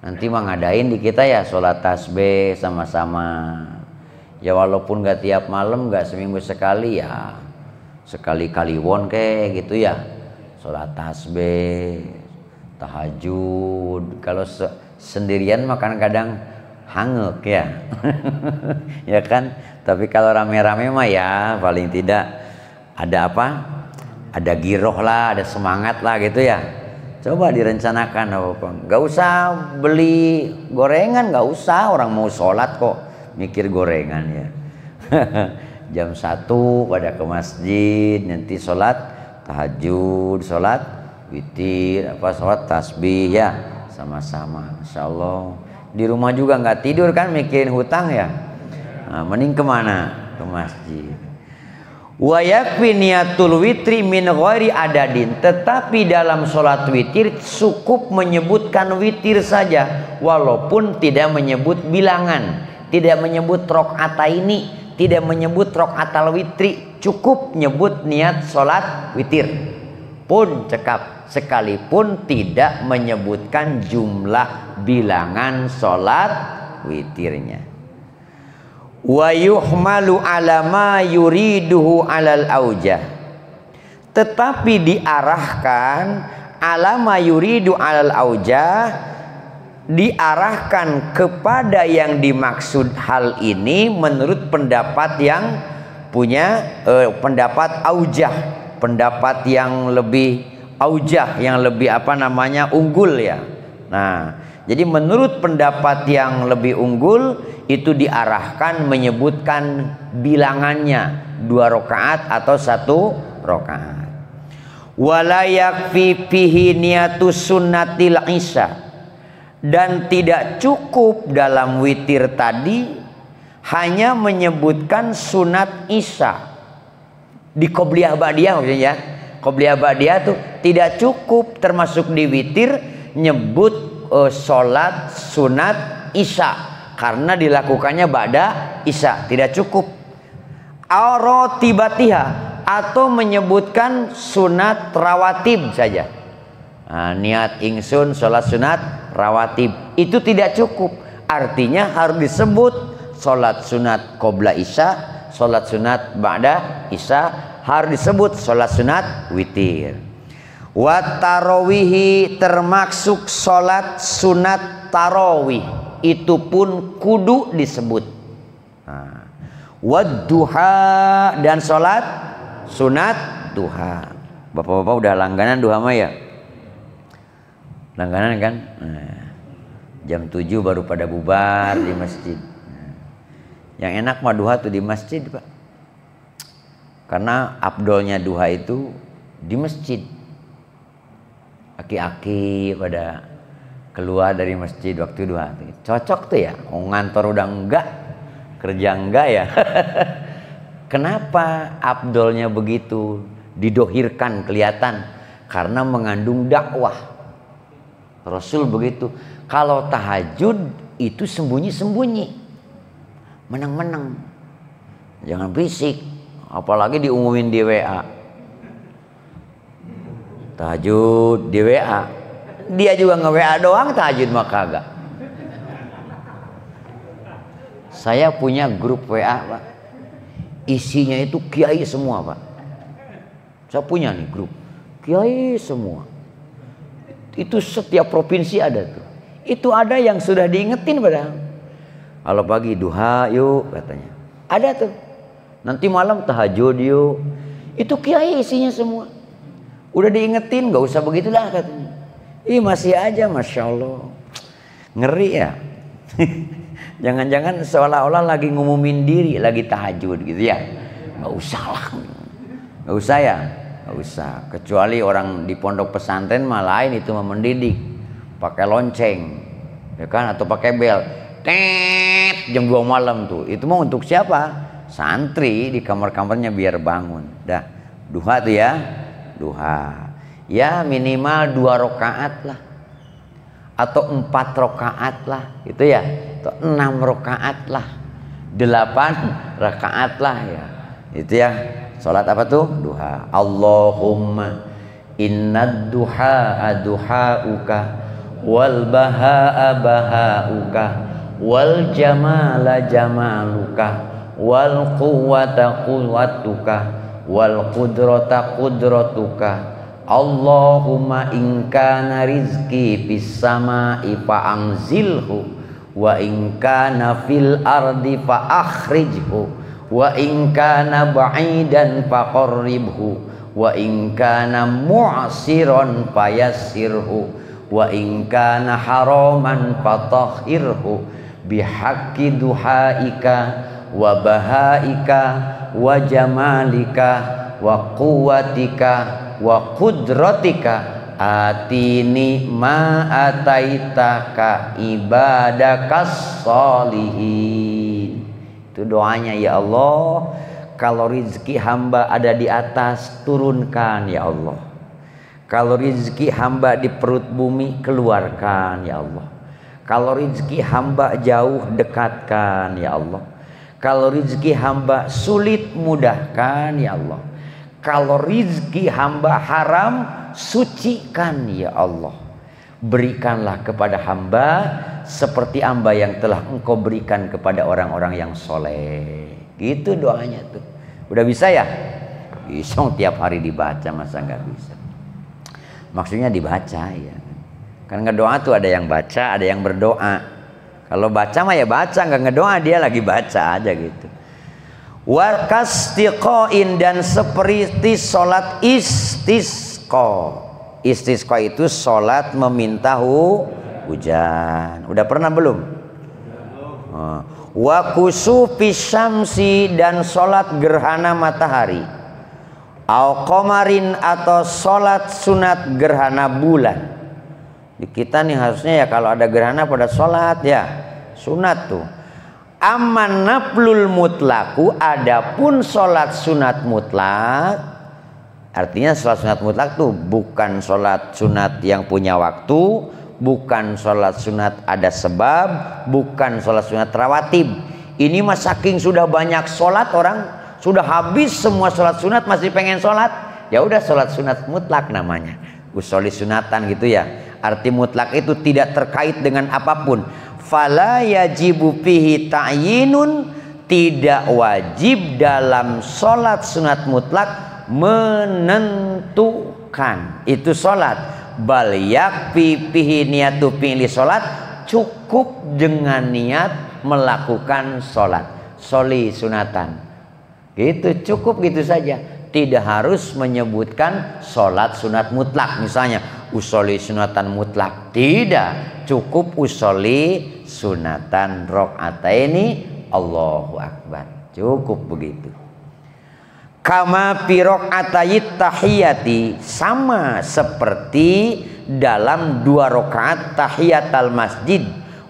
Nanti mah ngadain di kita ya sholat tasbih sama-sama. Ya walaupun gak tiap malam, gak seminggu sekali ya, sekali-kali won kayak gitu ya. Sholat tasbih, tahajud. Kalau sendirian mah kadang-kadang hangek ya. Ya kan? Tapi kalau rame-rame mah ya paling tidak ada apa? Ada giroh lah, ada semangat lah gitu ya. Coba direncanakan. Gak usah beli gorengan, gak usah. Orang mau sholat kok mikir gorengan ya. Jam 1 pada ke masjid, nanti sholat tahajud, sholat witir, sholat tasbih ya, sama-sama. Insya Allah. Di rumah juga nggak tidur kan mikirin hutang ya. Nah, mending kemana? Ke masjid. Wa yakfi niyatul witri min ghairi adadin. Tetapi dalam sholat witir cukup menyebutkan witir saja, walaupun tidak menyebut bilangan, tidak menyebut rakaataini, tidak menyebut rakaatal witri. Cukup nyebut niat sholat witir pun cekap, sekalipun tidak menyebutkan jumlah bilangan sholat witirnya. Wa yuhmalu ala ma yuriduhu alal aujah, tetapi diarahkan ala ma yuridu alal aujah, diarahkan kepada yang dimaksud hal ini menurut pendapat yang punya pendapat aujah, pendapat yang lebih aujah, yang lebih unggul ya. Nah, jadi menurut pendapat yang lebih unggul itu diarahkan menyebutkan bilangannya 2 rakaat atau 1 rakaat. Wala yakfi fihi niyatus sunnatil isya, dan tidak cukup dalam witir tadi hanya menyebutkan sunat isya. Di qobliyah ba'diyah maksudnya ya. Qobliyah ba'diyah tuh tidak cukup termasuk di witir nyebut sholat sunat isya karena dilakukannya ba'da isya, tidak cukup. Arotibatiha, atau menyebutkan sunat rawatib saja. Nah, niat ingsun sholat sunat rawatib itu tidak cukup. Artinya harus disebut sholat sunat qobla isya, sholat sunat ba'da isya, harus disebut sholat sunat witir. Wa tarawihi, termasuk sholat sunat tarawih itu pun kudu disebut. Nah, wa duha, dan sholat sunat duha. Bapak-bapak udah langganan duha mah ya? Langganan kan? Nah, jam 7 baru pada bubar di masjid. Yang enak mah duha tuh di masjid, Pak. Karena afdolnya duha itu di masjid. Aki-aki pada keluar dari masjid waktu duha. Cocok tuh ya, mau ngantor udah enggak, kerja enggak ya. Kenapa afdolnya begitu? Didohirkan kelihatan karena mengandung dakwah. Rasul begitu. Kalau tahajud itu sembunyi-sembunyi, menang-menang, jangan berisik, apalagi diumumin di WA. Tahajud di WA, dia juga nge-WA doang, tahajud mah kagak. Saya punya grup WA, Pak. Isinya itu kiai semua, Pak. Saya punya nih grup kiai semua. Itu setiap provinsi ada tuh. Itu ada yang sudah diingetin padahal. Kalau pagi duha yuk katanya. Ada tuh. Nanti malam tahajud yuk. Itu kiai isinya semua. Udah diingetin, nggak usah begitulah katanya. Ih masih aja, masya Allah. Ngeri ya. Jangan-jangan seolah-olah lagi ngumumin diri lagi tahajud gitu ya. Nggak usah lah. Nggak usah ya. Nggak usah. Kecuali orang di pondok pesantren mah lain, itu mendidik. Pakai lonceng, ya kan, atau pakai bel. Tet jam 2 malam tuh. Itu mau untuk siapa? Santri di kamar-kamarnya biar bangun. Dah, duha tuh ya. Duha. Ya minimal 2 rakaat lah. Atau 4 rakaat lah, gitu ya. Atau 6 rakaat lah. 8 rakaat lah ya. Itu ya. Salat apa tuh? Duha. Allahumma innad duha duhauka wal bahaa bahauka wal jamala jamaluka wal quwwata quwwatuka wal qudrata qudratuka. Allahumma in kana rizqi fis samai fa anzilhu wa in kana fil ardi fa akhrijhu wa in kana ba'idan faqarribhu wa in kana mu'siran fayassirhu wa in kana haraman fatahhirhu bihaqqi duhaika wa bahaika wa jamalika wa quwwatika wa qudratika atini ma ataitaka ibadakas sholihin. Itu doanya, ya Allah, kalau rizki hamba ada di atas, turunkan ya Allah. Kalau rizki hamba di perut bumi, keluarkan ya Allah. Kalau rizki hamba jauh, dekatkan ya Allah. Kalau rizki hamba sulit, mudahkan ya Allah. Kalau rizki hamba haram, sucikan ya Allah. Berikanlah kepada hamba seperti hamba yang telah engkau berikan kepada orang-orang yang soleh. Gitu doanya tuh. Udah bisa ya? Bisa, tiap hari dibaca, masa nggak bisa? Maksudnya dibaca ya. Kan ngedoa tuh ada yang baca, ada yang berdoa. Kalau baca mah ya baca, nggak ngedoa dia lagi baca aja gitu. Wakastiqoin, dan seperti sholat istisqa. Istisqa itu sholat meminta hujan. Udah pernah belum? Wa kusufis syamsi, dan sholat gerhana matahari. Au qamarin, atau sholat sunat gerhana bulan. Di kita nih harusnya ya kalau ada gerhana pada sholat ya sunat tuh. Aman naflul mutlaku, adapun sholat sunat mutlak. Artinya sholat sunat mutlak tuh bukan sholat sunat yang punya waktu, bukan sholat sunat ada sebab, bukan sholat sunat rawatib. Ini mah saking sudah banyak sholat, orang sudah habis semua sholat sunat masih pengen sholat, ya udah sholat sunat mutlak namanya. Usoli sunatan gitu ya. Arti mutlak itu tidak terkait dengan apapun. Fala yajibu fihi ta'yinun, tidak wajib dalam sholat sunat mutlak menentukan itu sholat. Bal yakfi fihi niyatu fi'li sholat, cukup dengan niat melakukan sholat. Sholi sunatan gitu, cukup gitu saja. Tidak harus menyebutkan sholat sunat mutlak, misalnya usoli sunatan mutlak, tidak, cukup usoli sunatan rakaataini Allahu akbar, cukup begitu. Kama fi rakaatayit tahiyati, sama seperti dalam 2 rakaat tahiyatul masjid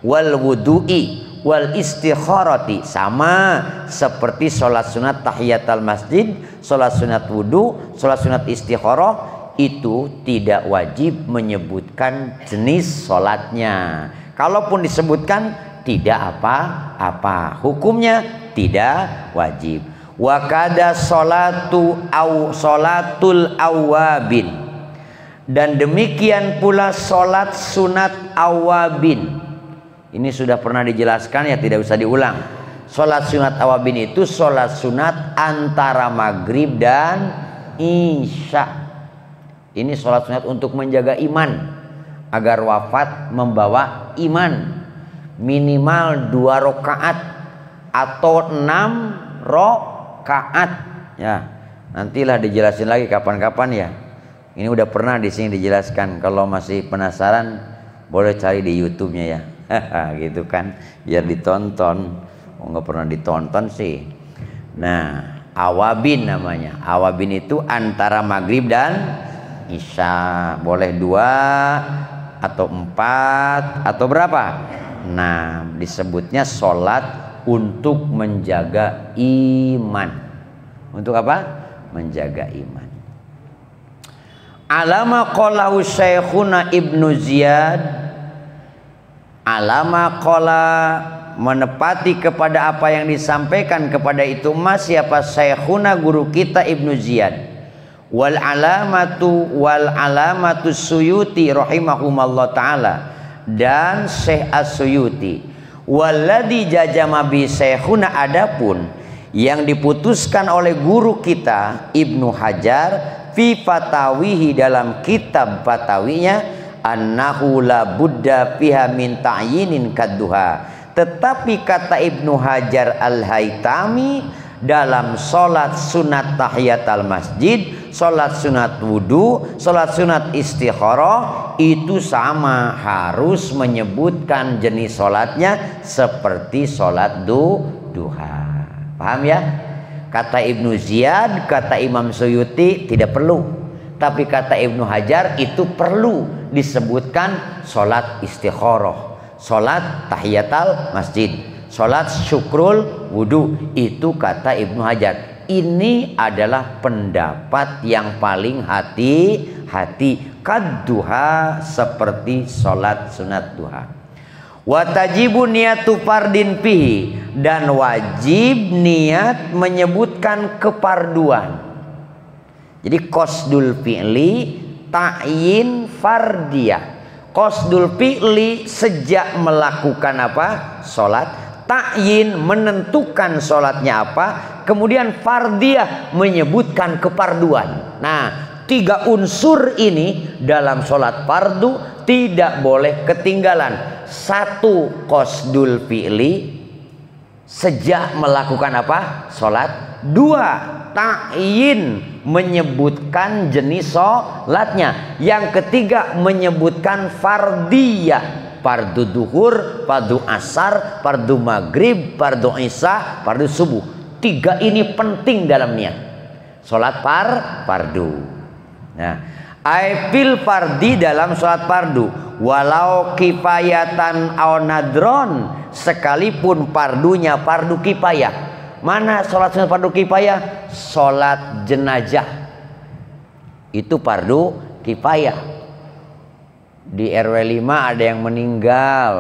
wal wudu'i wal istikharati, sama seperti sholat sunat tahiyatul masjid, sholat sunat wudu, sholat sunat istikharah. Itu tidak wajib menyebutkan jenis sholatnya. Kalaupun disebutkan tidak apa-apa, hukumnya tidak wajib. Wa kada sholatul awabin, dan demikian pula sholat sunat awabin. Ini sudah pernah dijelaskan ya, tidak usah diulang. Sholat sunat awabin itu sholat sunat antara maghrib dan isya. Ini sholat sunat untuk menjaga iman, agar wafat membawa iman. Minimal 2 rakaat atau 6 rakaat. Ya, nantilah dijelasin lagi kapan-kapan ya. Ini udah pernah di sini dijelaskan. Kalau masih penasaran, boleh cari di YouTube-nya ya. Gitu kan, biar ditonton. Oh, nggak pernah ditonton sih. Nah, awabin namanya. Awabin itu antara maghrib dan isya. Boleh 2 atau 4 atau berapa. Nah, disebutnya sholat untuk menjaga iman. Untuk apa? Menjaga iman. Alama qalahu Syekhuna Ibnu Ziyad. Alama qala, menepati kepada apa yang disampaikan kepada itu mas siapa Syekhuna guru kita Ibnu Ziyad. Wal alamatu Suyuti rahimahumallah taala, dan Syekh As-Suyuti. Walladzi jajama bi Syekhuna, adapun yang diputuskan oleh guru kita Ibnu Hajar fi fatawihi, dalam kitab fatawinya, annahu la budda fiha min ta'yinin kadduha. Tetapi kata Ibnu Hajar Al-Haytami, dalam sholat sunat tahiyatul masjid, sholat sunat wudu, sholat sunat istikharah, itu sama, harus menyebutkan jenis sholatnya seperti sholat duha. Paham ya? Kata Ibnu Ziyad, kata Imam Suyuti tidak perlu, tapi kata Ibnu Hajar itu perlu disebutkan sholat istikharah, sholat tahiyatul masjid, sholat syukrul wudu. Itu kata Ibnu Hajar. Ini adalah pendapat yang paling hati-hati. Kadduha, seperti sholat sunat duha. Watajibu niyatu fardin fihi, dan wajib niat menyebutkan keparduan. Jadi qasdul fi'li ta'yin fardiyah. Qasdul fi'li sejak melakukan apa? Sholat. Ta'yin menentukan sholatnya apa. Kemudian fardiyah menyebutkan keparduan. Nah, 3 unsur ini dalam sholat fardu tidak boleh ketinggalan. 1, qasdul fi'li sejak melakukan apa? Sholat. 2, ta'yin menyebutkan jenis sholatnya. Yang ketiga, menyebutkan fardiyah. Fardu duhur, fardu asar, fardu maghrib, fardu isya, fardu subuh. 3 ini penting dalam niat sholat fardu. Nah, aifil fardi, dalam sholat fardu, walau kifayatan au nadron, sekalipun fardunya fardu kifayah. Mana sholat sunat fardu kifayah? Sholat jenazah itu fardu kifayah. Di RW 5 ada yang meninggal,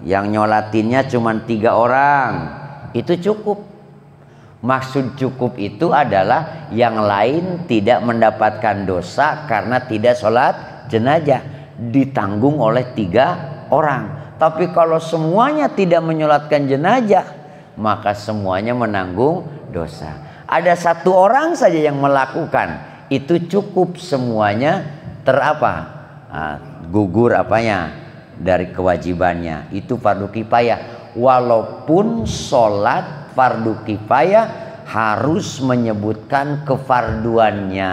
yang nyolatinnya cuma 3 orang, itu cukup. Maksud cukup itu adalah yang lain tidak mendapatkan dosa karena tidak sholat jenazah, ditanggung oleh 3 orang. Tapi kalau semuanya tidak menyolatkan jenazah, maka semuanya menanggung dosa. Ada 1 orang saja yang melakukan, itu cukup, semuanya gugur apanya dari kewajibannya. Itu fardu kifayah. Walaupun sholat fardu kifayah harus menyebutkan kefarduannya.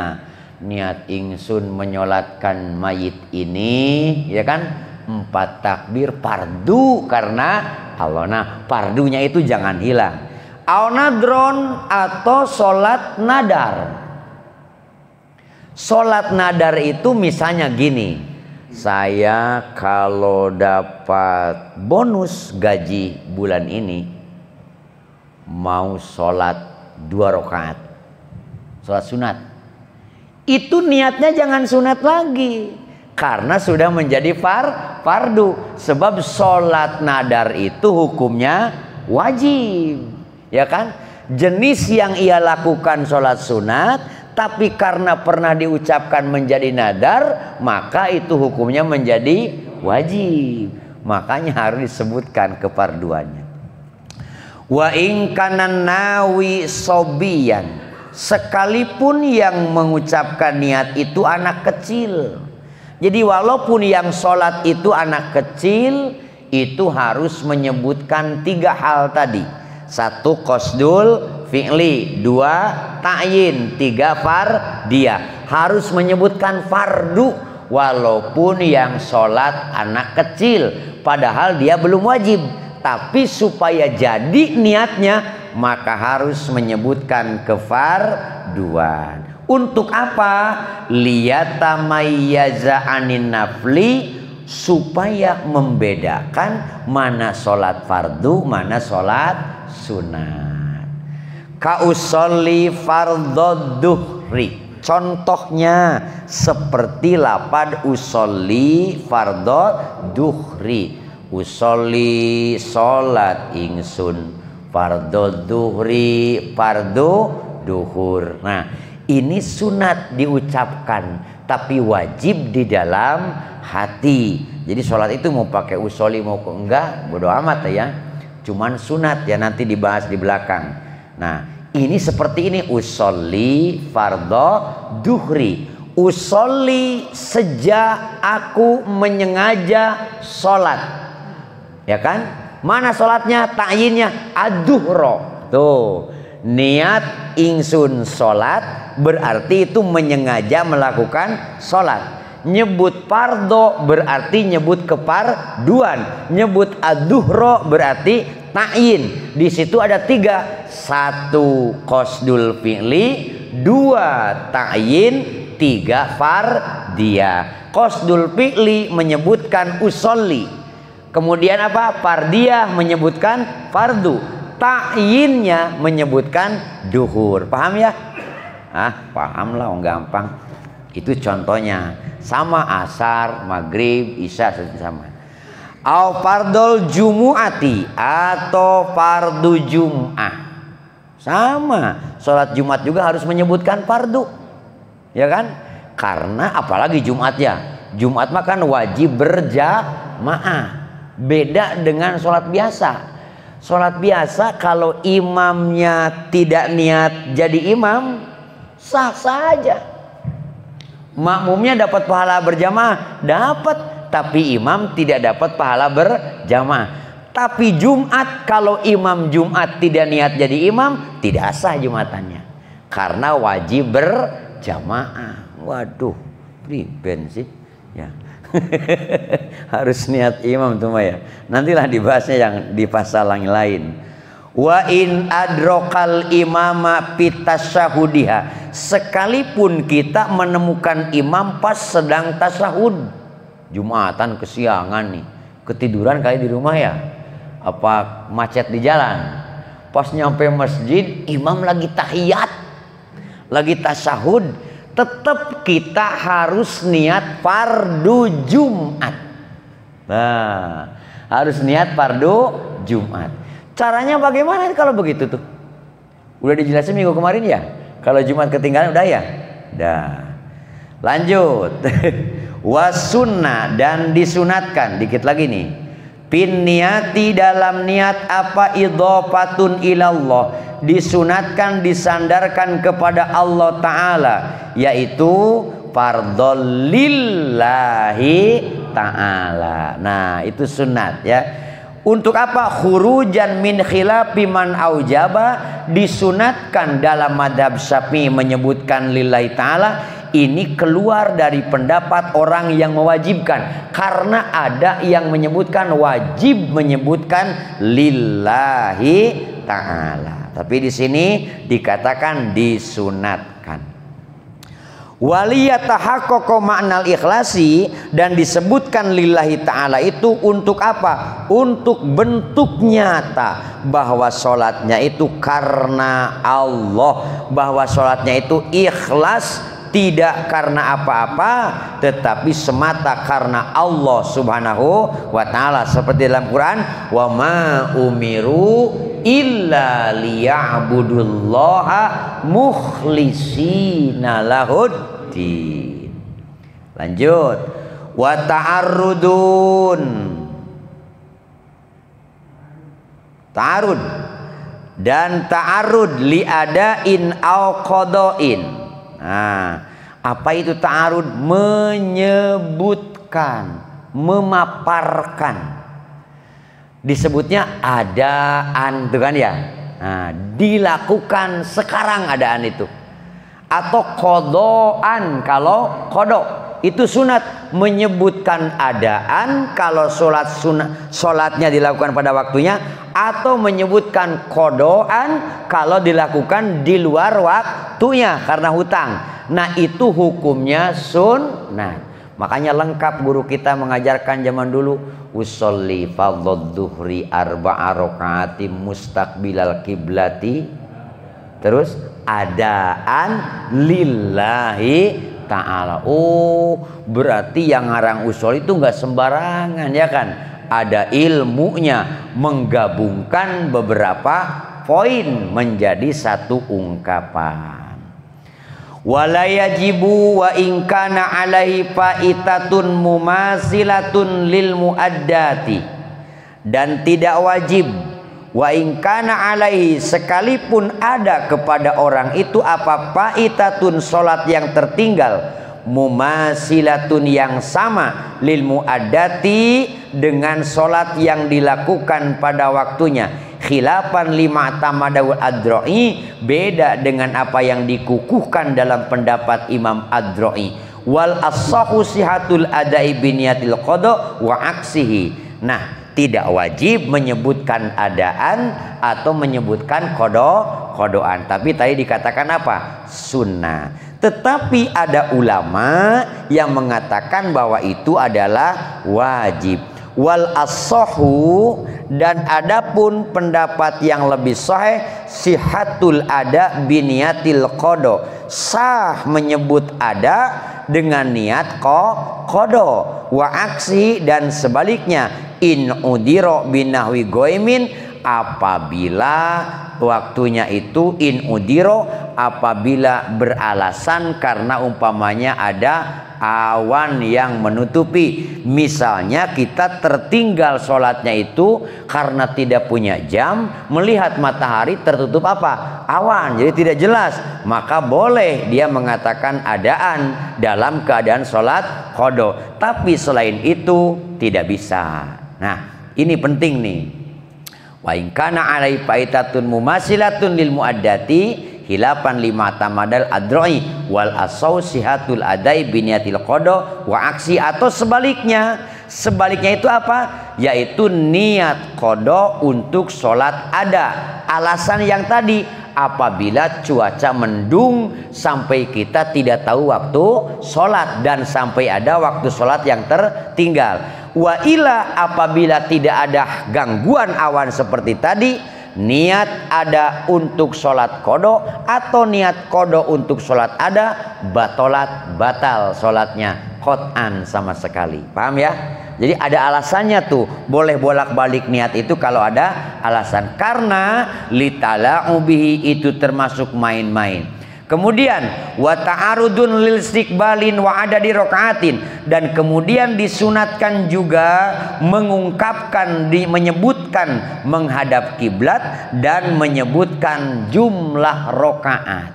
Niat ingsun menyolatkan mayit ini, ya kan, 4 takbir fardu karena Allah. Nah, fardunya itu jangan hilang. Au nadron, atau sholat nadar. Sholat nadar itu misalnya gini, Saya kalau dapat bonus gaji bulan ini mau sholat 2 rakaat, sholat sunat. Itu niatnya jangan sunat lagi, karena sudah menjadi fardu. Sebab sholat nadar itu hukumnya wajib, ya kan? Jenis yang ia lakukan sholat sunat, tapi karena pernah diucapkan menjadi nadar, maka itu hukumnya menjadi wajib. Makanya harus disebutkan kefarduannya. Wa in kana nawi sobiyan, sekalipun yang mengucapkan niat itu anak kecil. Jadi walaupun yang sholat itu anak kecil, itu harus menyebutkan 3 hal tadi. 1 qasdul fi'li, 2 ta'yin, 3 fardiyah. Harus menyebutkan fardu walaupun yang sholat anak kecil, padahal dia belum wajib. Tapi supaya jadi niatnya, maka harus menyebutkan kefarduan. Untuk apa? Liyatamayyaza anin nafli, supaya membedakan mana sholat fardu, mana sholat sunat. Kausolli fardhod duhri, contohnya seperti lapad usolli fardhod duhri. Usolli sholat ingsun, fardhod duhri fardu duhur. Nah, ini sunat diucapkan, tapi wajib di dalam hati. Jadi sholat itu mau pakai usolli mau enggak, bodo amat ya. Cuman sunat ya, nanti dibahas di belakang. Nah, ini seperti ini, usolli fardho duhri. Usolli sejak aku menyengaja sholat, ya kan? Mana sholatnya? Ta'yinnya ad-duhro. Tuh, niat ingsun sholat berarti itu menyengaja melakukan sholat. Nyebut fardo berarti nyebut kefarduan. Nyebut ad-duhro berarti ta'yin. Di situ ada 3. 1 qasdul fi'li, 2 ta'yin, 3 fardiyah. Qasdul fi'li menyebutkan usolli. Kemudian apa? Fardiyah menyebutkan fardu. Ta'yinnya menyebutkan duhur. Paham ya? Paham lah, gampang. Itu contohnya. Sama asar, maghrib, isya sama. Au fardol jumu'ati, atau fardu jum'ah. Sama, sholat Jumat juga harus menyebutkan fardu, ya kan? Karena apalagi Jumat ya, Jumat mah kan wajib berjamaah. Beda dengan sholat biasa. Sholat biasa kalau imamnya tidak niat jadi imam, sah saja. Makmumnya dapat pahala berjamaah, dapat, tapi imam tidak dapat pahala berjamaah. Tapi Jumat, kalau imam Jumat tidak niat jadi imam, tidak sah Jumatannya, karena wajib berjamaah. Waduh, priben sih ya. Harus niat imam tuh ya. Nantilah dibahasnya yang di pasal yang lain. Wa in adrokal imama pitasyahudiha, sekalipun kita menemukan imam pas sedang tasyahud. Jumatan kesiangan nih, ketiduran kali di rumah ya, apa macet di jalan. Pas nyampe masjid, imam lagi tahiyat, lagi tasyahud, tetap kita harus niat fardu Jumat. Nah, harus niat fardu Jumat. Caranya bagaimana kalau begitu tuh? Udah dijelasin minggu kemarin ya. Kalau Jumat ketinggalan udah ya? Dah. Lanjut. Wasunnah, dan disunatkan, dikit lagi nih. Pin niati, dalam niat apa? Idhofatun ilallah, disunatkan disandarkan kepada Allah Ta'ala, yaitu fardhol lillahi ta'ala. Nah, itu sunat ya. Untuk apa? Khurujan min khilafi man aujaba, disunatkan dalam madhab Syafi'i menyebutkan lillahi ta'ala. Ini keluar dari pendapat orang yang mewajibkan, karena ada yang menyebutkan wajib menyebutkan lillahi ta'ala. Tapi di sini dikatakan disunatkan. Waliyatahaqqaqo ma'nal ikhlasi, dan disebutkan lillahi ta'ala itu untuk apa? Untuk bentuk nyata bahwa sholatnya itu karena Allah, bahwa sholatnya itu ikhlas, tidak karena apa-apa tetapi semata karena Allah subhanahu wa ta'ala, seperti dalam Quran, wa ma umiru illa liya'budullaha mukhlisina lahud. Lanjut, wa ta'arrudun, ta'arud dan ta'arud li adain au qadain. Nah, apa itu ta'arud? Menyebutkan, memaparkan. Disebutnya adaan, itu kan ya. Nah, dilakukan sekarang adaan itu. Atau kodoan, kalau kodok itu sunat, menyebutkan adaan kalau sholatnya dilakukan pada waktunya, atau menyebutkan kodoan kalau dilakukan di luar waktunya karena hutang. Nah, itu hukumnya sunnah. Makanya lengkap guru kita mengajarkan zaman dulu, usolli fardhu dhuhri arba'a rakaati mustaqbilal kiblati, terus adaan lillahi ta'ala. Oh, berarti yang ngarang usul itu nggak sembarangan ya kan, ada ilmunya, menggabungkan beberapa poin menjadi satu ungkapan. Wala yajibu wa in kana alaihi faitatun mumasilatun lil muaddati, dan tidak wajib wa in kana alaihi, sekalipun ada kepada orang itu apa? Faitatun, sholat yang tertinggal, mumasilatun yang sama, lil muaddati dengan sholat yang dilakukan pada waktunya, khilafan lima tamadawul adro'i, beda dengan apa yang dikukuhkan dalam pendapat Imam Adro'i. Wal as-sahu sihatul adai biniyatil qada wa aksihi. Nah, tidak wajib menyebutkan adaan atau menyebutkan kodoan, tapi tadi dikatakan apa? Sunnah. Tetapi ada ulama yang mengatakan bahwa itu adalah wajib. Wal as-sahu, dan adapun pendapat yang lebih sahih, sihatul ada biniyatil qada, sah menyebut ada dengan niat qada, wa aksi, dan sebaliknya, in udiro binahwi goimin, apabila waktunya itu in udiro, apabila beralasan karena umpamanya ada awan yang menutupi. Misalnya kita tertinggal sholatnya itu karena tidak punya jam, melihat matahari tertutup apa? Awan, jadi tidak jelas, maka boleh dia mengatakan adaan dalam keadaan sholat qada. Tapi selain itu tidak bisa. Nah, ini penting nih. Wa in kana alai faitatun mumasilatun lil muaddati khilafan lima tamadal adro'i wal asausihatul adai biniyatil qada wa aksi, atau sebaliknya. Sebaliknya itu apa? Yaitu niat qada untuk sholat ada. Alasan yang tadi, apabila cuaca mendung sampai kita tidak tahu waktu sholat, dan sampai ada waktu sholat yang tertinggal. Wa ila, apabila tidak ada gangguan awan seperti tadi, niat ada untuk sholat kodo atau niat kodo untuk sholat ada, batal sholatnya qot'an sama sekali. Paham ya? Jadi ada alasannya tuh, boleh bolak-balik niat itu kalau ada alasan, karena litala'ubihi, itu termasuk main-main. Kemudian wa ta'arudun lil istiqbalin wa adadi rakaatin, dan kemudian disunatkan juga mengungkapkan, menyebutkan menghadap kiblat dan menyebutkan jumlah rakaat.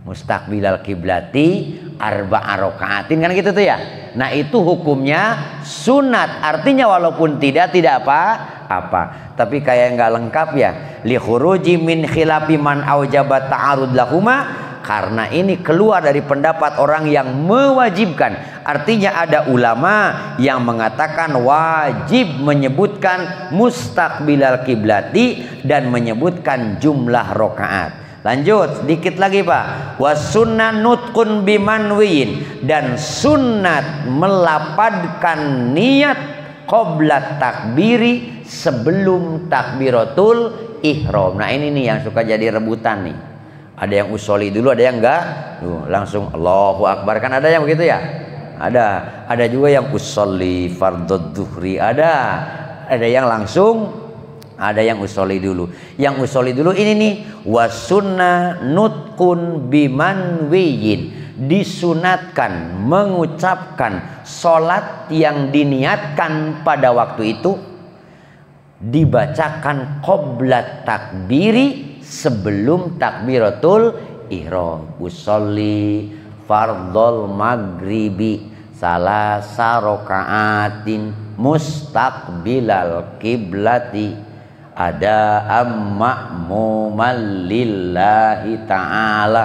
Mustaqbilal kiblati arba'a rakaatin, kan gitu tuh ya. Nah, itu hukumnya sunat, artinya walaupun tidak apa-apa. Tapi kayak nggak lengkap ya, li khuruji min khilafi man aujaba ta'arud lahuma, karena ini keluar dari pendapat orang yang mewajibkan. Artinya ada ulama yang mengatakan wajib menyebutkan mustaqbilal kiblati dan menyebutkan jumlah rakaat. Lanjut dikit lagi Pak. Wasunnah nutqun bimanwiin, dan sunat melapatkan niat qabla takbiri, sebelum takbiratul ihram. Nah ini nih yang suka jadi rebutan nih. Ada yang usoli dulu, ada yang enggak. Langsung Allahu Akbar, kan ada yang begitu ya? Ada juga yang usolli fardhu dzuhri, ada yang langsung, ada yang usoli dulu. Yang usoli dulu ini nih, wasunnah nutqun bimanwiyin, disunatkan mengucapkan sholat yang diniatkan pada waktu itu dibacakan qabla takbiri, sebelum takbiratul ihram. Usolli fardhol maghribi salasa rakaatin mustaqbilal kiblati ada ma'muman lillahi ta'ala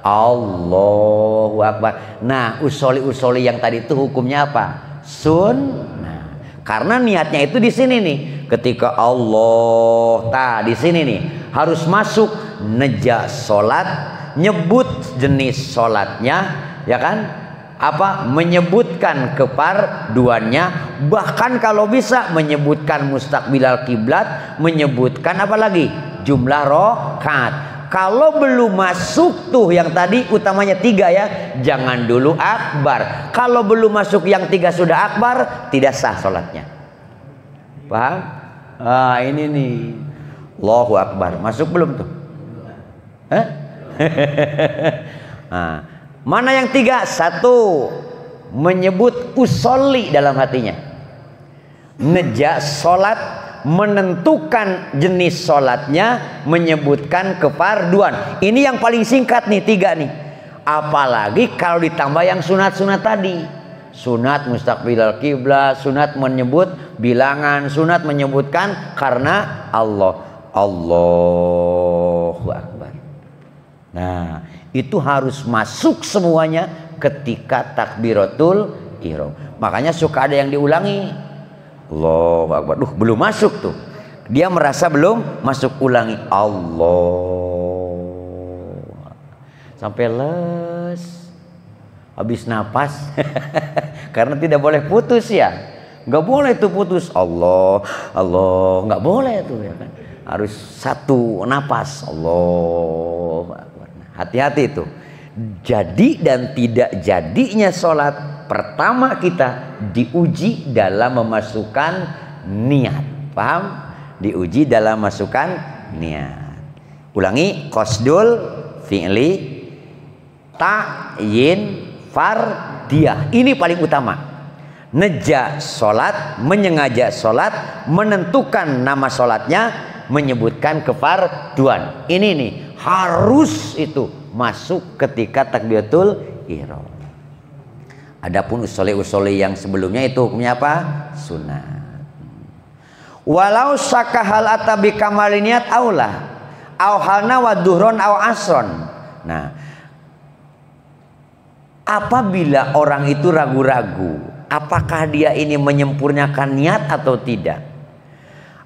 Allahu Akbar. Nah usoli yang tadi itu hukumnya apa? Sunnah. Karena niatnya itu di sini nih. Ketika Allah di sini nih harus masuk neja sholat, nyebut jenis sholatnya, ya kan? Menyebutkan keparduannya, bahkan kalau bisa menyebutkan mustaqbilal kiblat, menyebutkan apa lagi? Jumlah rakaat. Kalau belum masuk tuh yang tadi utamanya 3 ya, jangan dulu akbar. Kalau belum masuk yang 3 sudah akbar, tidak sah sholatnya. Paham? Ini nih Allahu Akbar, masuk belum tuh? Mana yang 3? 1, menyebut usolli dalam hatinya, neja sholat, menentukan jenis sholatnya, menyebutkan kefarduan. Ini yang paling singkat nih 3 nih. Apalagi kalau ditambah yang sunat-sunat tadi, sunat mustaqbilal kiblat, sunat menyebut bilangan, sunat menyebutkan karena Allah, Allahu Akbar. Nah itu harus masuk semuanya ketika takbiratul ihram. Makanya suka ada yang diulangi, Allahu Akbar, belum masuk tuh, dia merasa belum masuk, ulangi Allah sampai les, habis napas. Karena tidak boleh putus ya, nggak boleh tuh putus, Allah nggak boleh tuh ya kan, harus satu napas, Allah. Hati-hati itu. Jadi dan tidak jadinya sholat, pertama kita diuji dalam memasukkan niat. Paham? Diuji dalam memasukkan niat. Ulangi, qasdul fi'li ta'yin fardiyah. Ini paling utama. Neja sholat, menyengaja sholat, menentukan nama sholatnya, menyebutkan kefarduan. Ini nih harus itu masuk ketika takbiratul ihram. Adapun usoli yang sebelumnya itu hukumnya apa? Sunnah. Walau sakahal atabi kamaliniat aula au halna wa duhron au asron. Nah, apabila orang itu ragu-ragu apakah dia ini menyempurnakan niat atau tidak,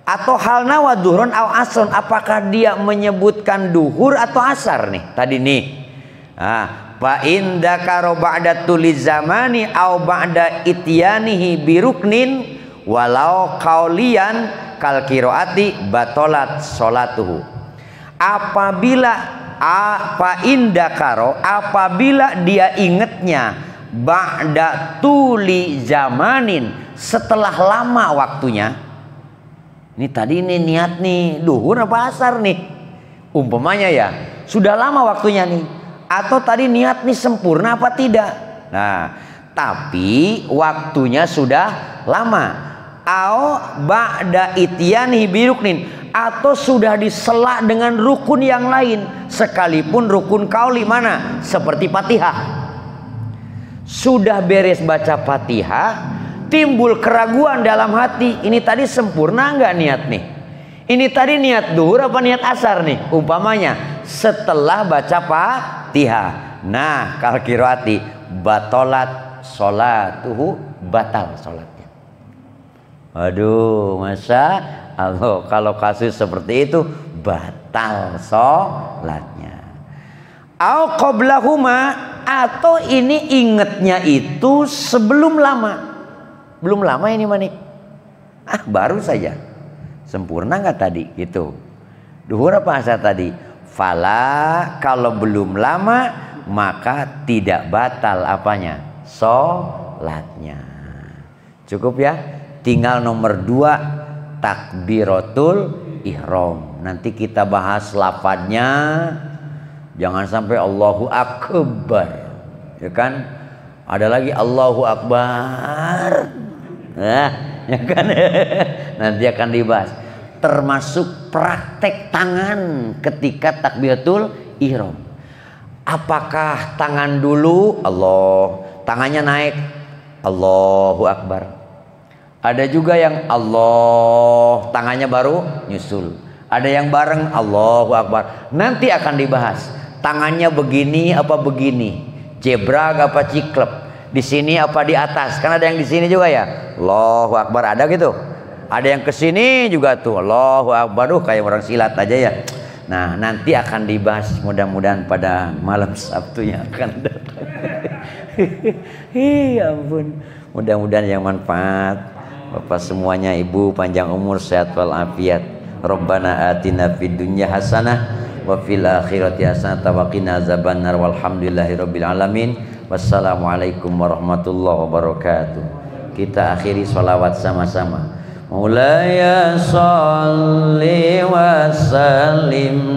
atau halna wa duhron au asron, apakah dia menyebutkan duhur atau asar nih tadi nih. Fa in dzakara ba'da tuliz zamani au ba'da ityanihi biruknin walau qaulian kal qiraati batalat salatuhu. Apabila fa in dzakara, apabila dia ingatnya ba'da tuli zamanin, setelah lama waktunya. Ini tadi ini niat nih duhur apa asar nih, umpamanya ya, sudah lama waktunya nih, atau tadi niat nih sempurna apa tidak. Nah tapi waktunya sudah lama, au ba'da ityanihi biruknin, atau sudah disela dengan rukun yang lain, sekalipun rukun kauli mana, seperti Fatihah. Sudah beres baca Fatihah, timbul keraguan dalam hati, ini tadi sempurna nggak niat nih, ini tadi niat duhur apa niat asar nih, umpamanya setelah baca Fatihah. Nah kal qiraati batalat sholatuhu, batal sholatnya. Aduh, masa Allah kalau kasus seperti itu batal sholatnya. Au qablahuma, atau ini ingetnya itu sebelum lama. Belum lama ini mani. Baru saja. Sempurna nggak tadi? Gitu. Duhur apa asar tadi? Fala, kalau belum lama maka tidak batal apanya? Sholatnya. Cukup ya. Tinggal nomor 2, takbiratul ihram. Nanti kita bahas lafadznya. Jangan sampai Allahu Akbar, ya kan? Ada lagi Allahu Akbar. Nah, ya kan? Nanti akan dibahas. Termasuk praktek tangan ketika takbiratul ihram. Apakah tangan dulu Allah, tangannya naik Allahu Akbar. Ada juga yang Allah, tangannya baru nyusul. Ada yang bareng Allahu Akbar. Nanti akan dibahas. Tangannya begini apa begini? Jebrag apa ciklep? Di sini apa di atas? Kan ada yang di sini juga ya. Allahu Akbar, ada gitu. Ada yang ke sini juga tuh. Allahu Akbar, kayak orang silat aja ya. Nah, nanti akan dibahas mudah-mudahan pada malam Sabtu yang akan datang. Ya ampun. Mudah-mudahan yang manfaat. Bapak semuanya, Ibu panjang umur, sehat walafiat. Rabbana atina fid dunya hasanah wa fil akhirati hasanah wa qina azabannar walhamdulillahirabbil alamin. Wassalamualaikum warahmatullahi wabarakatuh. Kita akhiri sholawat sama-sama. Maulaya sholli wa sallim